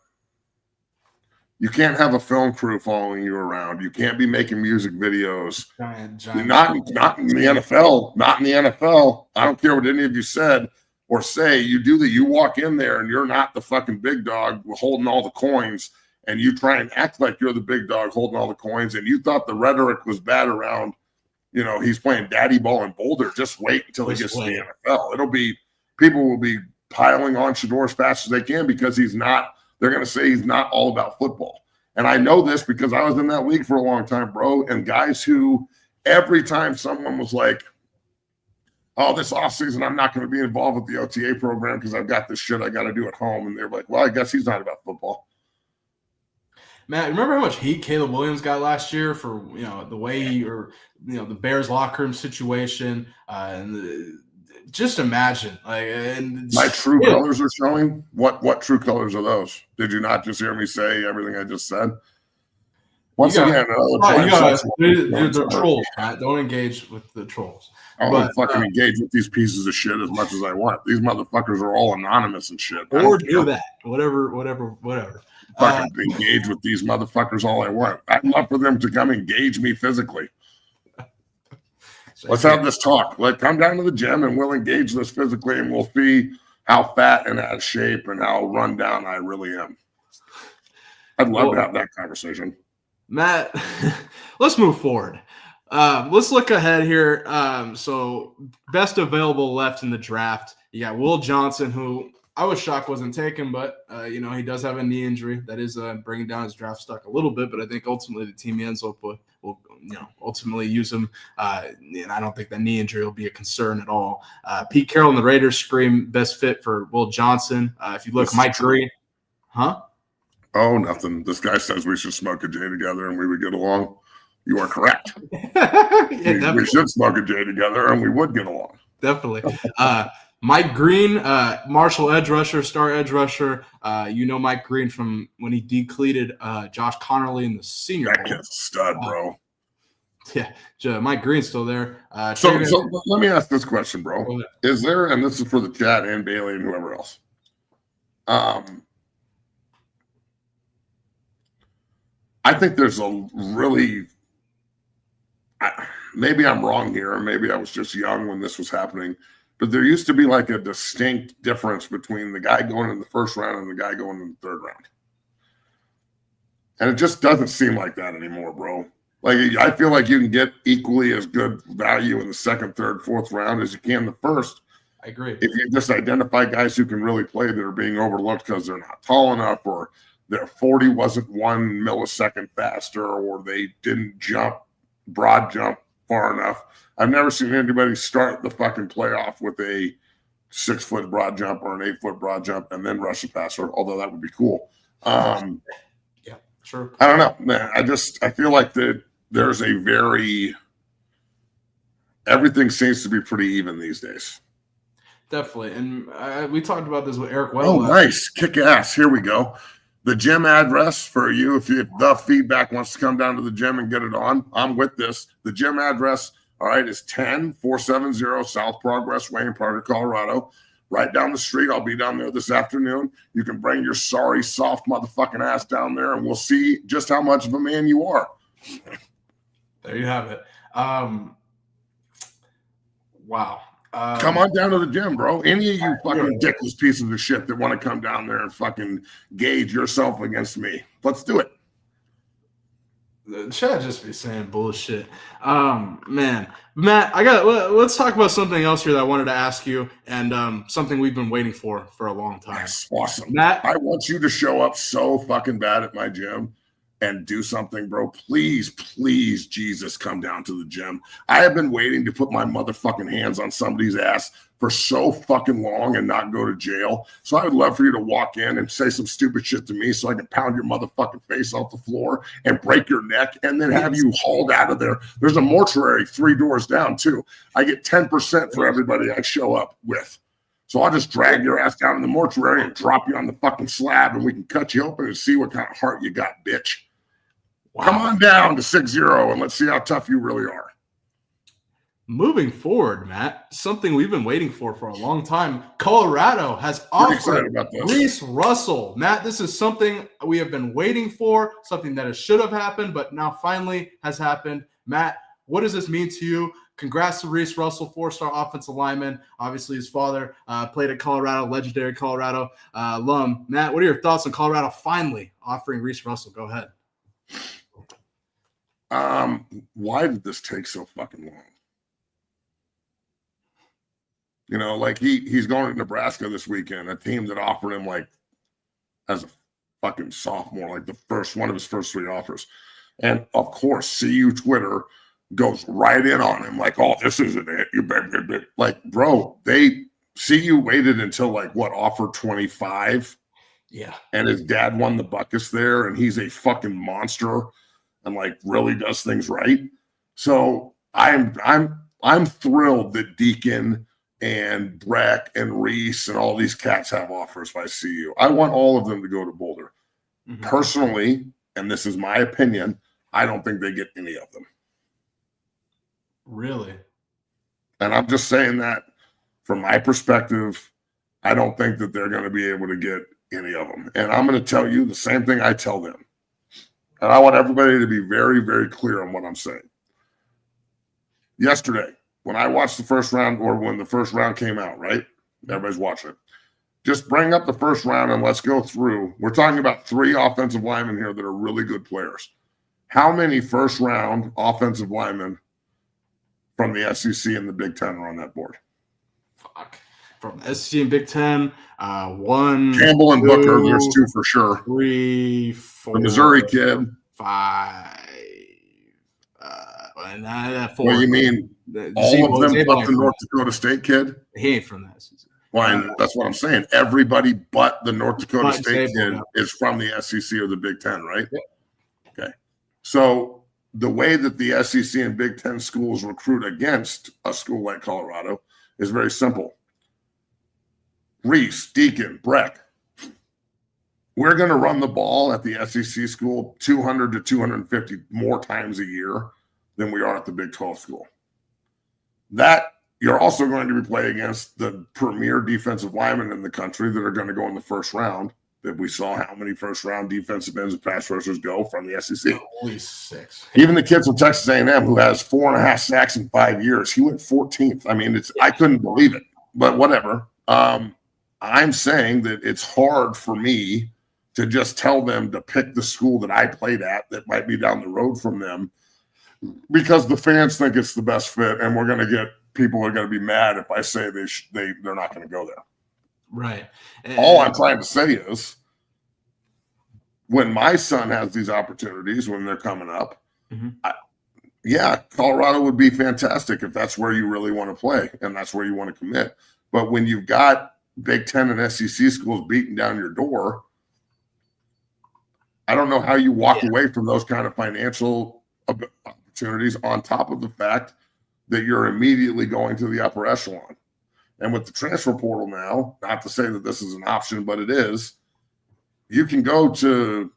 You can't have a film crew following you around. You can't be making music videos. giant. Not in the NFL. Not in the NFL. I don't care what any of you said or say. You do that. You walk in there and you're not the fucking big dog holding all the coins, and you try and act like you're the big dog holding all the coins, and you thought the rhetoric was bad around, he's playing daddy ball in Boulder. Just wait until he gets to the NFL. People will be piling on Shedeur as fast as they can because he's not. They're going to say he's not all about football. And I know this because I was in that league for a long time, bro. And guys who every time someone was like, oh, this offseason, I'm not going to be involved with the OTA program because I've got this shit I got to do at home. And they're like, well, I guess he's not about football. Matt, remember how much heat Caleb Williams got last year for, the way the Bears locker room situation just imagine, my true colors are showing. What true colors are those? Did you not just hear me say everything I just said? Once again, the trolls, Matt. Don't engage with the trolls. I'll fucking engage with these pieces of shit as much as I want. These motherfuckers are all anonymous and shit. Or do that. Whatever. Fucking engage with these motherfuckers all I want. I'd love for them to come engage me physically. Let's have this talk. Come down to the gym and we'll engage this physically, and we'll see how fat and out of shape and how run down I really am. I'd love to have that conversation. Matt, let's move forward. Let's look ahead here. So best available left in the draft. You got Will Johnson, who I was shocked wasn't taken, but he does have a knee injury that is bringing down his draft stock a little bit. But I think ultimately the team ends up will ultimately use him. And I don't think that knee injury will be a concern at all. Pete Carroll and the Raiders scream best fit for Will Johnson. If you look, Mike Green, huh? Oh, nothing. This guy says we should smoke a J together and we would get along. You are correct. We should smoke a J together and we would get along. Definitely. Mike Green, Marshall edge rusher, star edge rusher. Mike Green from when he decleated Josh Connerly in the Senior Bowl. That kid's a stud, bro. Mike Green's still there. So let me ask this question, bro. Is there, and this is for the chat and Bailey and whoever else, I think there's a really, maybe I'm wrong here, or maybe I was just young when this was happening, but there used to be like a distinct difference between the guy going in the first round and the guy going in the third round. And it just doesn't seem like that anymore, bro. I feel like you can get equally as good value in the second, third, fourth round as you can the first. I agree. If you just identify guys who can really play that are being overlooked because they're not tall enough, or their 40 wasn't 1 millisecond faster, or they didn't broad jump far enough. I've never seen anybody start the fucking playoff with a 6-foot broad jump or an 8-foot broad jump and then rush the passer, although that would be cool. Yeah, sure. I don't know, man. I feel like there's everything seems to be pretty even these days. Definitely. And we talked about this with Eric Weddle. Oh, nice. Kick ass. Here we go. The gym address for you, if the feedback wants to come down to the gym and get it on, I'm with this. The gym address, All right, it's 10470 South Progress Way in Parker, Colorado. Right down the street. I'll be down there this afternoon. You can bring your sorry, soft motherfucking ass down there, and we'll see just how much of a man you are. There you have it. Wow. Come on down to the gym, bro. Any of you fucking ridiculous pieces of shit that want to come down there and fucking gauge yourself against me, let's do it. Should I just be saying bullshit? Man, Matt, let's talk about something else here that I wanted to ask you, and something we've been waiting for a long time. That's awesome. Matt, I want you to show up so fucking bad at my gym and do something, bro. Please, please, Jesus, come down to the gym. I have been waiting to put my motherfucking hands on somebody's ass for so fucking long and not go to jail. So I would love for you to walk in and say some stupid shit to me so I can pound your motherfucking face off the floor and break your neck and then have you hauled out of there. There's a mortuary 3 doors down, too. I get 10% for everybody I show up with. So I'll just drag your ass down in the mortuary and drop you on the fucking slab, and we can cut you open and see what kind of heart you got, bitch. Wow. Come on down to 6-0 and let's see how tough you really are. Moving forward, Matt, something we've been waiting for a long time. Colorado has offered Reese Russell. Matt, this is something we have been waiting for, something that should have happened, but now finally has happened. Matt, what does this mean to you? Congrats to Reese Russell, 4-star offensive lineman. Obviously, his father played at Colorado, legendary Colorado alum. Matt, what are your thoughts on Colorado finally offering Reese Russell? Go ahead. Why did this take so fucking long? You know, like he's going to Nebraska this weekend, a team that offered him like as a fucking sophomore, like the first one of his first 3 offers. And of course, CU Twitter goes right in on him, like, oh, this isn't it. You like, bro, CU waited until like what, offer 25? Yeah. And his dad won the Buckus there, and he's a fucking monster and like really does things right. So I'm thrilled that Deacon and Breck and Reese and all these cats have offers by CU. I want all of them to go to Boulder. Mm-hmm. Personally, and this is my opinion, I don't think they get any of them. Really? And I'm just saying that from my perspective, I don't think that they're going to be able to get any of them. And I'm going to tell you the same thing I tell them. And I want everybody to be very, very clear on what I'm saying. Yesterday, when I watched the first round, or when the first round came out, right? Everybody's watching it. Just bring up the first round and let's go through. We're talking about 3 offensive linemen here that are really good players. How many first round offensive linemen from the SEC and the Big Ten are on that board? Fuck. From SEC and Big Ten, 1, Campbell and 2, Booker, there's 2 for sure. 3, 4. The Missouri kid. 5. And 4. What do you mean? All of them but the North Dakota State kid? He ain't from the SEC. Well, that's what I'm saying. Everybody but the North Dakota State kid is from the SEC or the Big Ten, right? Yeah. Okay. So the way that the SEC and Big Ten schools recruit against a school like Colorado is very simple. Reese, Deacon, Breck. We're going to run the ball at the SEC school 200 to 250 more times a year than we are at the Big 12 school. That you're also going to be playing against the premier defensive linemen in the country that are going to go in the first round. That we saw how many first-round defensive ends and pass rushers go from the SEC. Only 6. Even the kid from Texas A&M who has 4.5 sacks in 5 years, he went 14th. I mean, I couldn't believe it, but whatever. I'm saying that it's hard for me to just tell them to pick the school that I played at that might be down the road from them because the fans think it's the best fit, and people are going to be mad if I say they're not going to go there. Right. All I'm trying to say is when my son has these opportunities when they're coming up, Colorado would be fantastic if that's where you really want to play and that's where you want to commit. But when you've got Big Ten and SEC schools beating down your door, I don't know how you walk away from those kind of financial opportunities on top of the fact that you're immediately going to the upper echelon. And with the transfer portal now, not to say that this is an option, but it is, you can go to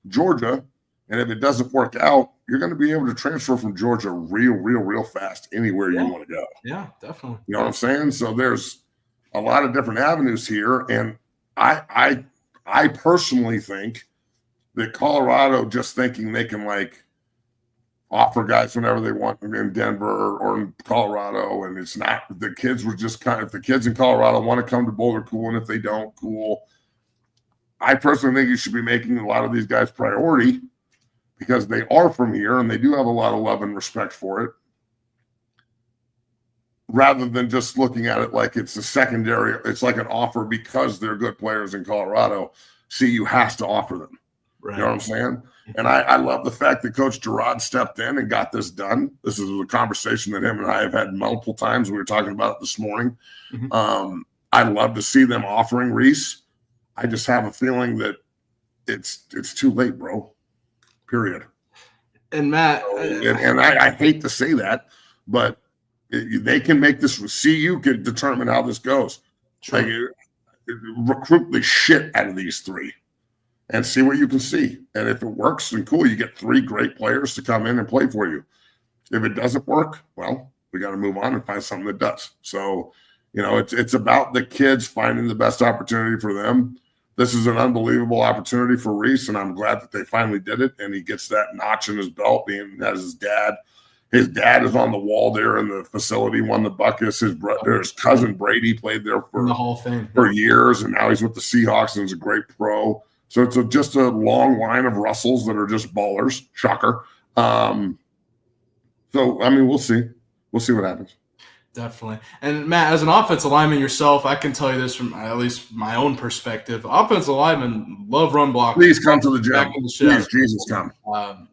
Georgia And if it doesn't work out, you're going to be able to transfer from Georgia real fast anywhere you want to go. Yeah, definitely. You know what I'm saying? So there's a lot of different avenues here. And I personally think that Colorado just thinking they can like offer guys whenever they want in Denver or in Colorado. And it's not, the kids were just kind of, if the kids in Colorado want to come to Boulder, cool. And if they don't, cool. I personally think you should be making a lot of these guys priority because they are from here and they do have a lot of love and respect for it, rather than just looking at it like it's a secondary, it's like an offer because they're good players in Colorado. CU has to offer them. Right. You know what I'm saying? And I love the fact that Coach Gerard stepped in and got this done. This is a conversation that him and I have had multiple times. We were talking about it this morning. Mm-hmm. I love to see them offering Reese. I just have a feeling that it's too late, bro. Period. And Matt, and I hate to say that, but they can make this. CU can determine how this goes. Like, recruit the shit out of these three and see what you can see. And if it works, then cool. You get three great players to come in and play for you. If it doesn't work, well, we got to move on and find something that does. So, you know, it's about the kids finding the best opportunity for them. This is an unbelievable opportunity for Reese, and I'm glad that they finally did it. And he gets that notch in his belt, being as his dad. His dad is on the wall there in the facility, won the Buckus. His cousin Brady played there for the Hall of Fame for years, and now he's with the Seahawks and is a great pro. So it's just a long line of Russells that are just ballers. Shocker. So, I mean, we'll see. We'll see what happens. Definitely. And Matt, as an offensive lineman yourself, I can tell you this from at least my own perspective. Offensive linemen love run blocking. Please come to the gym. Please, Jesus, come. I'm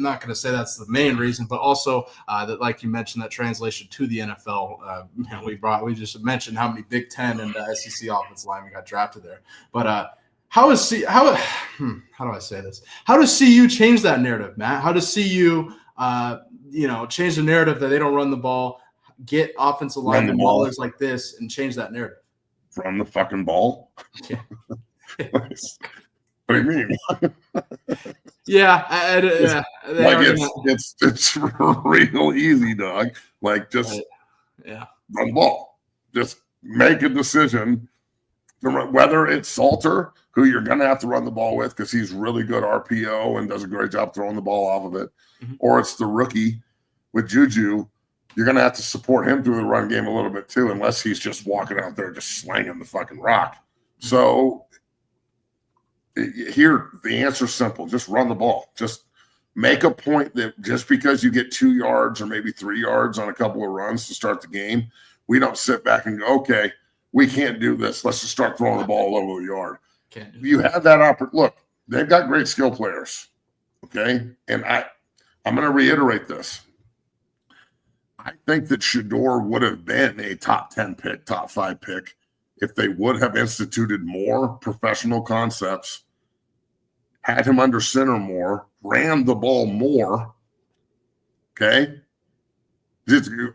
not going to say that's the main reason, but also that, like you mentioned, that translation to the NFL. We just mentioned how many Big Ten and SEC offensive linemen got drafted there. But how do I say this? How does CU change that narrative, Matt? How does CU change the narrative that they don't run the ball, get offensive linemen ballers like this, and change that narrative? Run the fucking ball? Yeah. What do you mean? Yeah. It's real easy, dog. Like, just run the ball. Just make a decision. Whether it's Salter, who you're going to have to run the ball with because he's really good RPO and does a great job throwing the ball off of it, or it's the rookie with Juju, you're going to have to support him through the run game a little bit too, unless he's just walking out there just slanging the fucking rock. So here, the answer is simple. Just run the ball. Just make a point that just because you get 2 yards or maybe 3 yards on a couple of runs to start the game, we don't sit back and go, okay, we can't do this. Let's just start throwing the ball all over the yard. You have that opportunity. Look, they've got great skill players, okay? And I'm going to reiterate this. I think that Shedeur would have been a top 10 pick, top 5 pick, if they would have instituted more professional concepts, had him under center more, ran the ball more, okay?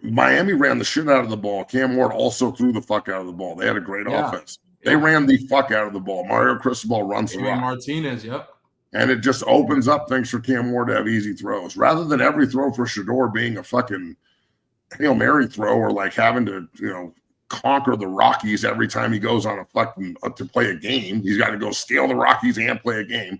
Miami ran the shit out of the ball. Cam Ward also threw the fuck out of the ball. They had a great offense. They ran the fuck out of the ball. Mario Cristobal runs the rock. Martinez, yep. And it just opens up things for Cam Ward to have easy throws. Rather than every throw for Shedeur being a fucking Hail Mary throw or like having to, conquer the Rockies every time he goes on a fucking to play a game. He's got to go scale the Rockies and play a game.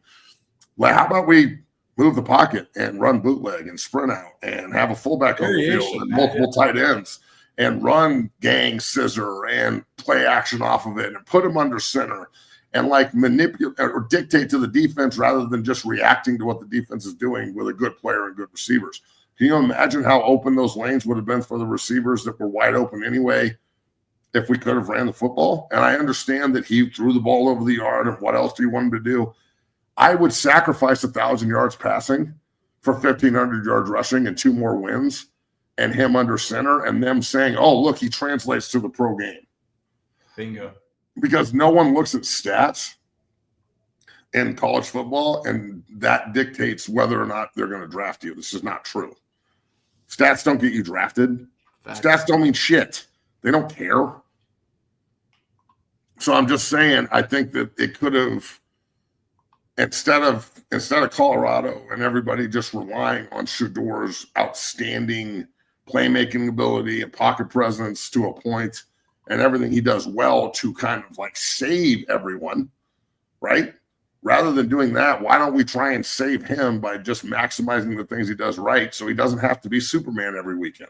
Like, how about we move the pocket and run bootleg and sprint out and have a fullback on the field and multiple tight ends and run gang scissor and play action off of it and put him under center and like manipulate or dictate to the defense rather than just reacting to what the defense is doing with a good player and good receivers. Can you imagine how open those lanes would have been for the receivers that were wide open anyway if we could have ran the football? And I understand that he threw the ball over the yard and what else do you want him to do? I would sacrifice 1,000 yards passing for 1,500 yards rushing and 2 more wins and him under center and them saying, oh, look, he translates to the pro game. Bingo. Because no one looks at stats in college football, and that dictates whether or not they're going to draft you. This is not true. Stats don't get you drafted. Stats don't mean shit. They don't care. So I'm just saying, I think that it could have instead of Colorado and everybody just relying on Shedeur's outstanding playmaking ability and pocket presence to a point and everything he does well to kind of like save everyone, right? Rather than doing that, why don't we try and save him by just maximizing the things he does right so he doesn't have to be Superman every weekend?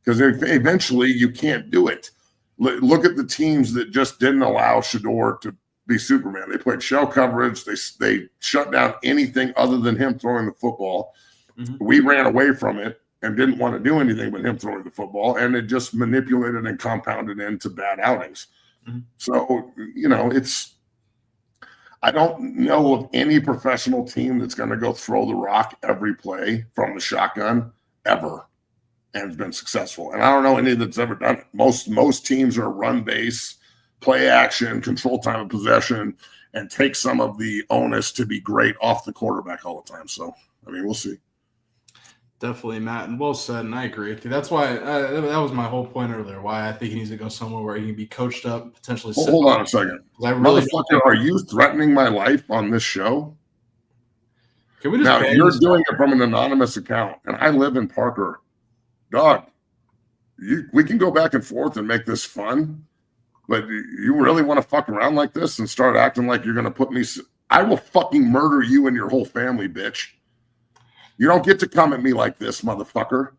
Because eventually you can't do it. Look at the teams that just didn't allow Shedeur to be Superman. They played shell coverage. They shut down anything other than him throwing the football. Mm-hmm. We ran away from it and didn't want to do anything but him throwing the football, and it just manipulated and compounded into bad outings. Mm-hmm. So, I don't know of any professional team that's going to go throw the rock every play from the shotgun ever and has been successful. And I don't know any that's ever done it. Most teams are run base, play action, control time of possession, and take some of the onus to be great off the quarterback all the time. So, we'll see. Definitely, Matt, and well said, and I agree with you. That's why that was my whole point earlier, why I think he needs to go somewhere where he can be coached up, potentially. Hold on a second. Motherfucker, are you threatening my life on this show? Can we just now, you're doing it from an anonymous account, and I live in Parker. Dog, we can go back and forth and make this fun, but you really want to fuck around like this and start acting like you're going to put me – I will fucking murder you and your whole family, bitch. You don't get to come at me like this, motherfucker.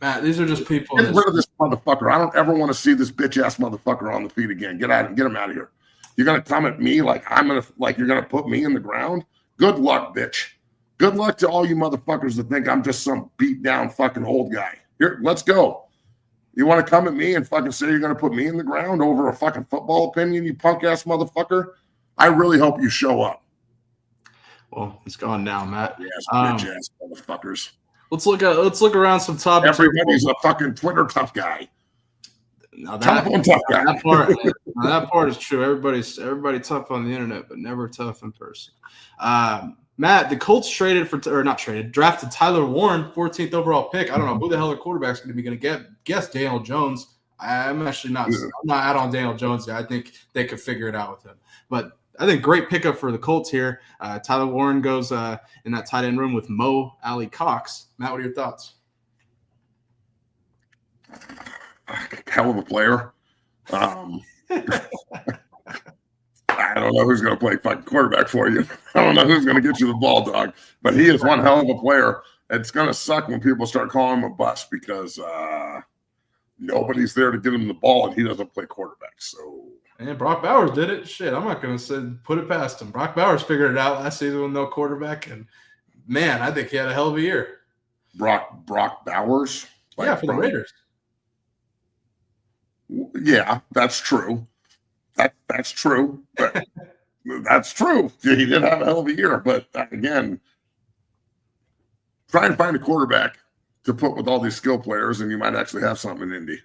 Matt, these are just people. Get rid of this motherfucker. I don't ever want to see this bitch-ass motherfucker on the feet again. Get him out of here. You're going to come at me like you're going to put me in the ground? Good luck, bitch. Good luck to all you motherfuckers that think I'm just some beat-down fucking old guy. Here, let's go. You want to come at me and fucking say you're going to put me in the ground over a fucking football opinion, you punk-ass motherfucker? I really hope you show up. Well, it's gone now, Matt. Yes, bitch-ass motherfuckers. Let's look around some topics. Everybody's a fucking Twitter tough guy. Now tough guy. That part is true. Everybody tough on the internet, but never tough in person. Matt, the Colts drafted Tyler Warren, 14th overall pick. I don't know who the hell their quarterback's going to get. Guess Daniel Jones. I'm actually not. I'm not out on Daniel Jones yet. I think they could figure it out with him. But I think great pickup for the Colts here. Tyler Warren goes in that tight end room with Mo Ali Cox. Matt, what are your thoughts? Hell of a player. I don't know who's going to play fucking quarterback for you. I don't know who's going to get you the ball, dog. But he is one hell of a player. It's going to suck when people start calling him a bust because nobody's there to get him the ball and he doesn't play quarterback. So. And Brock Bowers did it. Shit, I'm not going to put it past him. Brock Bowers figured it out last season with no quarterback. And, man, I think he had a hell of a year. Brock Bowers? Yeah, for the Raiders. Yeah, that's true. That's true. But that's true. He did have a hell of a year. But, again, trying to find a quarterback to put with all these skill players, and you might actually have something in Indy.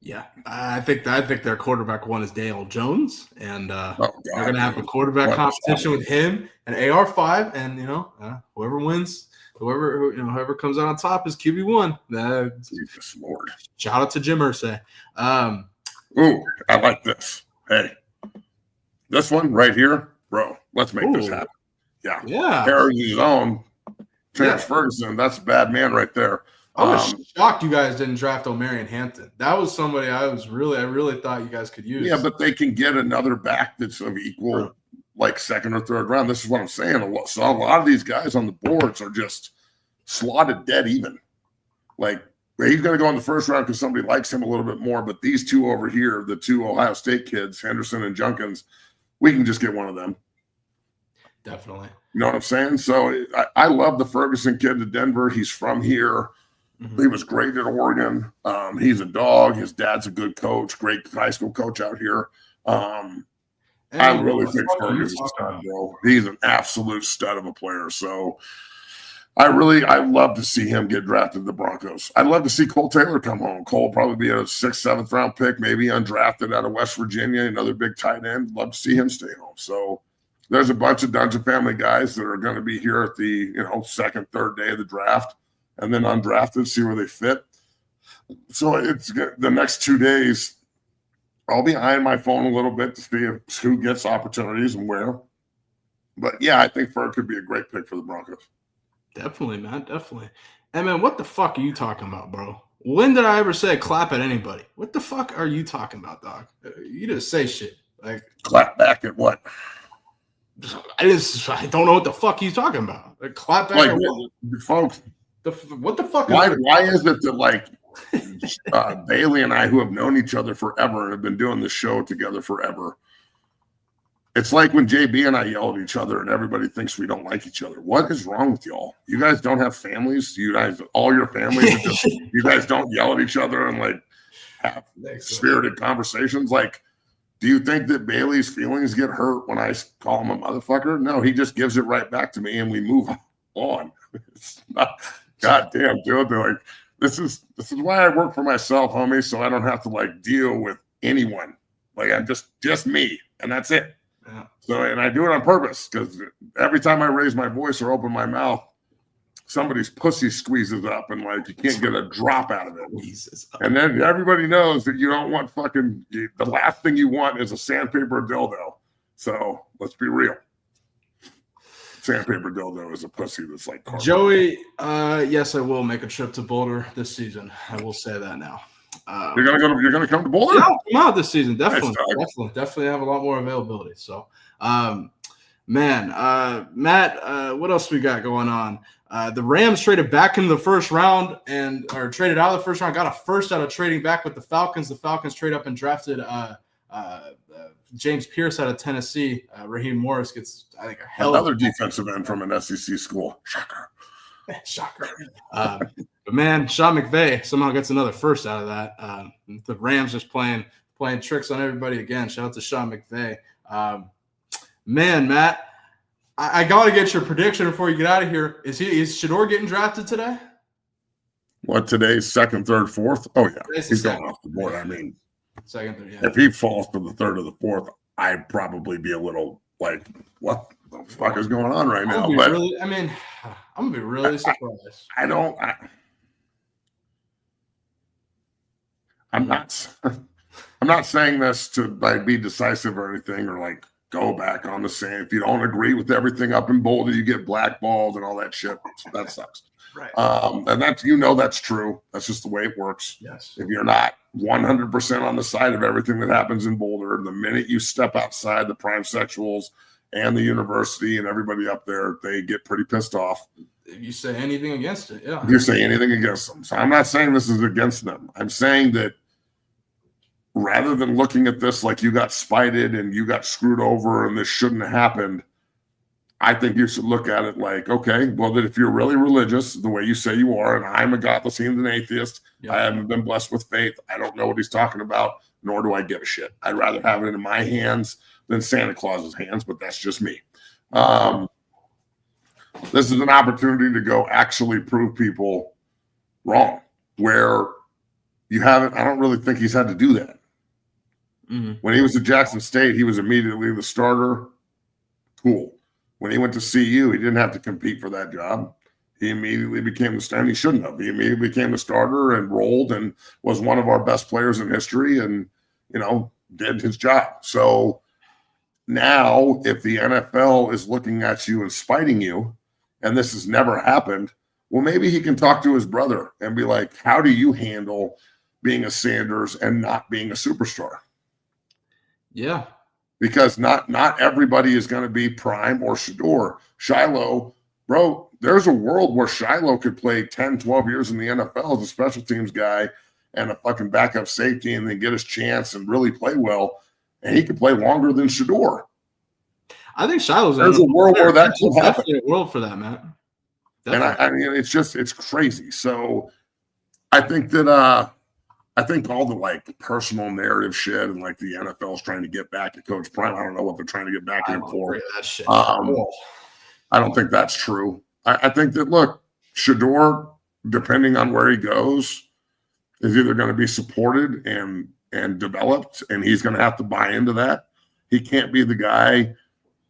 Yeah, I think their quarterback one is Daniel Jones, and they're going to have a quarterback competition with him and AR5, and whoever wins, whoever comes out on top is QB1. Jesus Lord! Shout out to Jim Irsay. Ooh, I like this. Hey, this one right here, bro. Let's make this happen. Yeah. Harry's own. Terrence Ferguson. That's a bad man right there. I was shocked you guys didn't draft O'Marion Hampton. That was somebody I really thought you guys could use. Yeah, but they can get another back that's of equal, like second or third round. This is what I'm saying. A lot of these guys on the boards are just slotted dead even. Like, he's going to go in the first round because somebody likes him a little bit more. But these two over here, the two Ohio State kids, Henderson and Junkins, we can just get one of them. Definitely. You know what I'm saying? So I love the Ferguson kid to Denver. He's from here. Mm-hmm. He was great at Oregon. He's a dog. His dad's a good coach, great high school coach out here. I really think Ferguson's a stud, bro. He's an absolute stud of a player. So I love to see him get drafted to the Broncos. I'd love to see Cole Taylor come home. Cole probably be a 6th, 7th round pick, maybe undrafted out of West Virginia, another big tight end. Love to see him stay home. So there's a bunch of Dungeon family guys that are going to be here at the 2nd, 3rd day of the draft. And then undrafted, see where they fit. So it's the next 2 days, I'll be eyeing my phone a little bit to see who gets opportunities and where. But yeah, I think Furr could be a great pick for the Broncos. Definitely, man. Definitely. Hey, man, what the fuck are you talking about, bro? When did I ever say clap at anybody? What the fuck are you talking about, dog? You just say shit. Like, Clap back at what? I don't know what the fuck he's talking about. Like, clap back Like, at what? folks, What the fuck? why is it that, like, Bailey and I, who have known each other forever and have been doing this show together forever, it's like when JB and I yell at each other and everybody thinks we don't like each other. What is wrong with y'all? You guys don't have families? You guys, all your families are just, you guys don't yell at each other and like have spirited conversations? Like, do you think that Bailey's feelings get hurt when I call him a motherfucker? No, he just gives it right back to me and we move on. It's not, goddamn, dude. They're like, this is why I work for myself, homie, so I don't have to like deal with anyone. Like, I'm just me, and that's it. Yeah. So, and I do it on purpose because every time I raise my voice or open my mouth, somebody's pussy squeezes up and like you can't get a drop out of it. And then everybody knows that you don't want the last thing you want is a sandpaper dildo. So let's be real. Sandpaper dildo is a pussy that's like cardboard. Joey, yes, I will make a trip to Boulder this season. I will say that now. You're gonna come to Boulder? Yeah, I'll come out this season. Definitely, Nice, definitely have a lot more availability. So, Matt, what else we got going on? The Rams traded back into the first round or traded out of the first round, got a first out of trading back with the Falcons. The Falcons trade up and drafted James Pierce out of Tennessee. Raheem Morris gets, I think, another defensive end from an SEC school. Shocker. But man, Sean McVay somehow gets another first out of that. The Rams just playing tricks on everybody again. Shout out to Sean McVay. Man, Matt, I got to get your prediction before you get out of here. Is Shedeur getting drafted today? What, today's second, third, fourth? Oh, yeah. He's second. going off the board. I mean, second, third, yeah. If he falls to the third or the fourth, I'd probably be a little like, what the fuck is going on right now? I'm going to be really surprised. I'm not saying this to like be decisive or anything or like go back on the same. If you don't agree with everything up in Boulder, you get blackballed and all that shit. That sucks. Right. And that's that's true. That's just the way it works. Yes. If you're not 100% on the side of everything that happens in Boulder, the minute you step outside the prime sexuals and the university and everybody up there, they get pretty pissed off. If you say anything against it, yeah. If you say anything against them. So I'm not saying this is against them. I'm saying that rather than looking at this like you got spited and you got screwed over and this shouldn't have happened, I think you should look at it like, okay, well, that if you're really religious the way you say you are, and I'm a godless heathen atheist, yep. I haven't been blessed with faith. I don't know what he's talking about, nor do I give a shit. I'd rather have it in my hands than Santa Claus's hands, but that's just me. This is an opportunity to go actually prove people wrong, where you haven't. I don't really think he's had to do that. Mm-hmm. When he was at Jackson State, he was immediately the starter. Cool. When he went to CU, he didn't have to compete for that job. He immediately became the starter. He shouldn't have. He immediately became the starter and rolled and was one of our best players in history and, did his job. So now if the NFL is looking at you and spiting you, and this has never happened, well, maybe he can talk to his brother and be like, how do you handle being a Sanders and not being a superstar? Yeah. Because not everybody is going to be Prime or Shedeur. Shiloh, bro, there's a world where Shiloh could play 10, 12 years in the NFL as a special teams guy and a fucking backup safety and then get his chance and really play well. And he could play longer than Shedeur. I think Shiloh's there's a world where that could happen. Definitely a world for that, man. Definitely. And I mean, it's crazy. So I think that I think all the like personal narrative shit and like the NFL's trying to get back at Coach Prime. I don't know what they're trying to get back at him for. That shit. I don't think that's true. I think that, look, Shedeur, depending on where he goes, is either going to be supported and developed, and he's going to have to buy into that. He can't be the guy.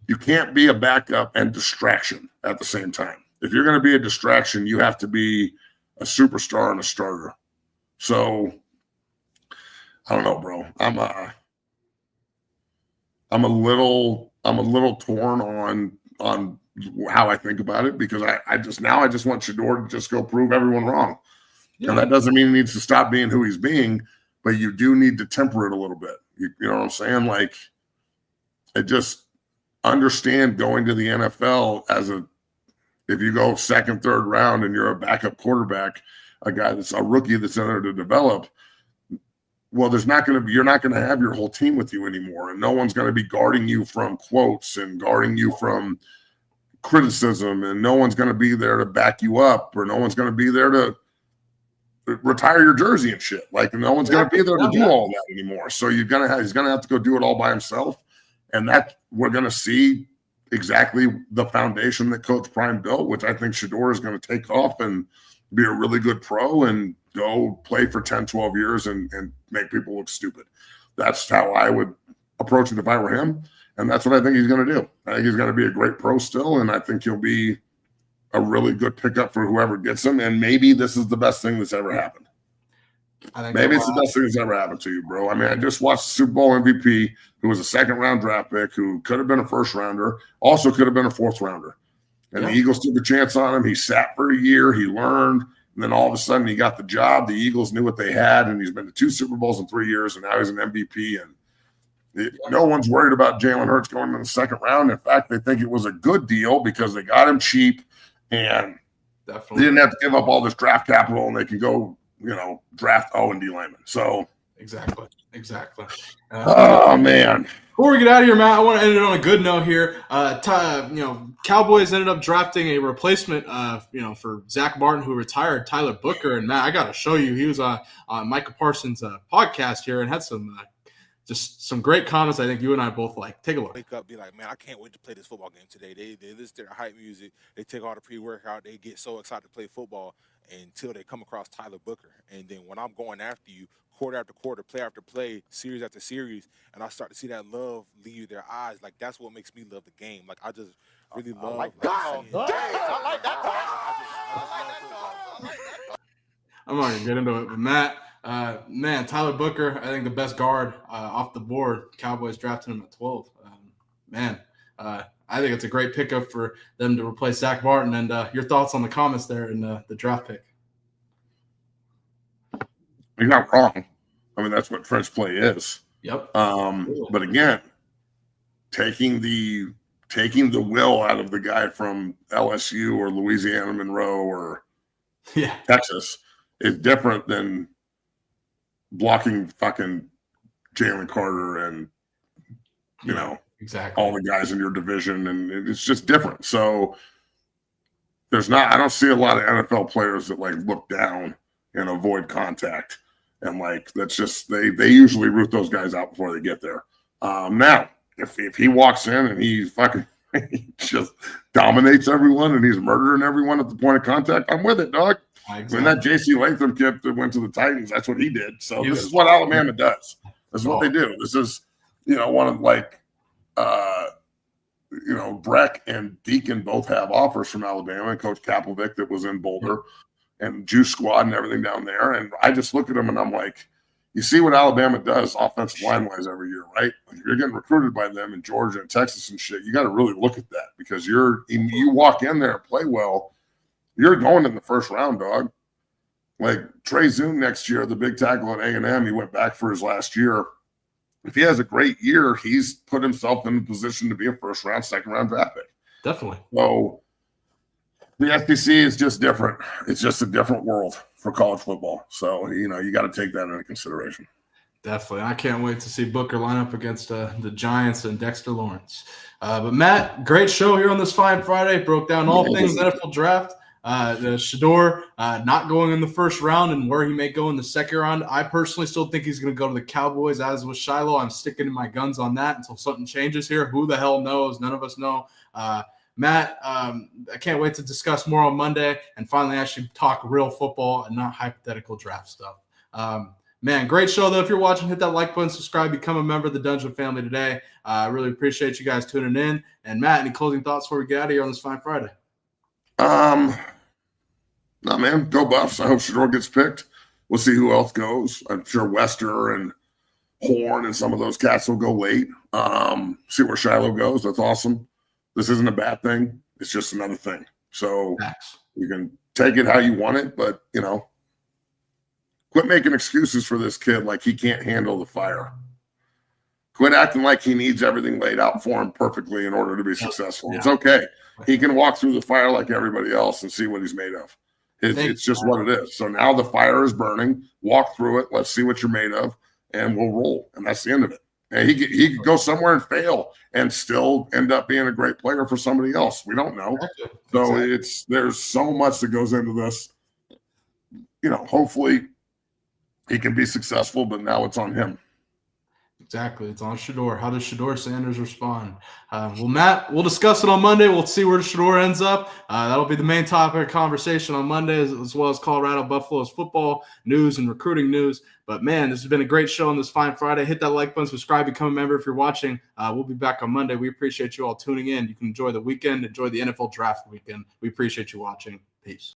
You can't be a backup and distraction at the same time. If you're going to be a distraction, you have to be a superstar and a starter. So I don't know, bro. I'm a little torn on on how I think about it, because I just want Shedeur to just go prove everyone wrong. Yeah. And that doesn't mean he needs to stop being who he's being, but you do need to temper it a little bit. You know what I'm saying? Like, I just understand going to the NFL if you go second, third round and you're a backup quarterback, a guy that's a rookie that's in there to develop, well, you're not going to have your whole team with you anymore. And no one's going to be guarding you from quotes and guarding you from criticism. And no one's going to be there to back you up, or no one's going to be there to retire your jersey and shit. Like, no one's going to be there to do all that anymore. So he's going to have to go do it all by himself. And that we're going to see exactly the foundation that Coach Prime built, which I think Shedeur is going to take off and be a really good pro and go play for 10, 12 years and make people look stupid. That's how I would approach it if I were him. And that's what I think he's going to do. I think he's going to be a great pro still, and I think he'll be a really good pickup for whoever gets him. And maybe this is the best thing that's ever happened. Maybe it's the best thing that's ever happened to you, bro. I mean, I just watched the Super Bowl MVP, who was a second-round draft pick, who could have been a first-rounder, also could have been a fourth-rounder. And the Eagles took a chance on him. He sat for a year. He learned. And then all of a sudden, he got the job. The Eagles knew what they had, and he's been to 2 Super Bowls in 3 years, and now he's an MVP. And no one's worried about Jalen Hurts going in the second round. In fact, they think it was a good deal because they got him cheap, and they didn't have to give up all this draft capital, and they can go, draft D lineman. So exactly. Oh man. Before we get out of here, Matt, I want to end it on a good note here. Cowboys ended up drafting a replacement, for Zach Martin, who retired, Tyler Booker. And Matt, I got to show you, he was on Micah Parsons' podcast here and had just some great comments. I think you and I both like. Take a look. Wake up, be like, man, I can't wait to play this football game today. They listen to their hype music. They take all the pre-workout. They get so excited to play football until they come across Tyler Booker. And then when I'm going after you, quarter after quarter, play after play, series after series, and I start to see that love leave their eyes, like that's what makes me love the game. Like I just really love. I like that call. I'm not gonna get into it, but Matt, Tyler Booker, I think the best guard off the board. Cowboys drafted him at 12. I think it's a great pickup for them to replace Zach Martin. And your thoughts on the comments there in the draft pick? You're not wrong. I mean, that's what French play is. Yep. But again, taking the will out of the guy from LSU or Louisiana Monroe or Texas is different than blocking fucking Jalen Carter and exactly all the guys in your division, and it's just different. So I don't see a lot of NFL players that like look down and avoid contact. And like that's just they usually root those guys out before they get there. Now, if he walks in and he just dominates everyone and he's murdering everyone at the point of contact, I'm with it, dog. Exactly. When that J.C. Latham kid that went to the Titans, that's what he did. So this is what Alabama does. This is what they do. This is one of Breck and Deacon both have offers from Alabama, and Coach Kapovic that was in Boulder. And Juice Squad and everything down there. And I just look at them and I'm like, you see what Alabama does offensive line-wise every year, right? Like you're getting recruited by them in Georgia and Texas and shit. You got to really look at that because you walk in there and play well, you're going in the first round, dog. Like Trey Zoom next year, the big tackle at A&M, he went back for his last year. If he has a great year, he's put himself in a position to be a first-round, second-round draft pick. Definitely. So the SEC is just different. It's just a different world for college football. So, you got to take that into consideration. Definitely. I can't wait to see Booker line up against the Giants and Dexter Lawrence. But Matt, great show here on this fine Friday. Broke down all things NFL draft. The Shedeur not going in the first round and where he may go in the second round. I personally still think he's going to go to the Cowboys, as with Shiloh. I'm sticking to my guns on that until something changes here. Who the hell knows? None of us know. Matt, I can't wait to discuss more on Monday and finally actually talk real football and not hypothetical draft stuff. Man, great show, though. If you're watching, hit that like button, subscribe, become a member of the Dungeon family today. I really appreciate you guys tuning in. And, Matt, any closing thoughts before we get out of here on this fine Friday? No, man, go Buffs. I hope Shedeur gets picked. We'll see who else goes. I'm sure Wester and Horn and some of those cats will go late. See where Shiloh goes. That's awesome. This isn't a bad thing. It's just another thing. So Facts. you can take it how you want it, but, you know, quit making excuses for this kid like he can't handle the fire. Quit acting like he needs everything laid out for him perfectly in order to be successful. Yeah. It's okay. He can walk through the fire like everybody else and see what he's made of. It's just what it is. So now the fire is burning. Walk through it. Let's see what you're made of, and we'll roll. And that's the end of it. And he could go somewhere and fail and still end up being a great player for somebody else. We don't know. So there's so much that goes into this. You know, hopefully he can be successful, but now it's on him. Exactly. It's on Shedeur. How does Shedeur Sanders respond? Well, Matt, we'll discuss it on Monday. We'll see where Shedeur ends up. That'll be the main topic of conversation on Monday, as well as Colorado Buffaloes football news and recruiting news. But, man, this has been a great show on this fine Friday. Hit that like button, subscribe, become a member if you're watching. We'll be back on Monday. We appreciate you all tuning in. You can enjoy the weekend, enjoy the NFL draft weekend. We appreciate you watching. Peace.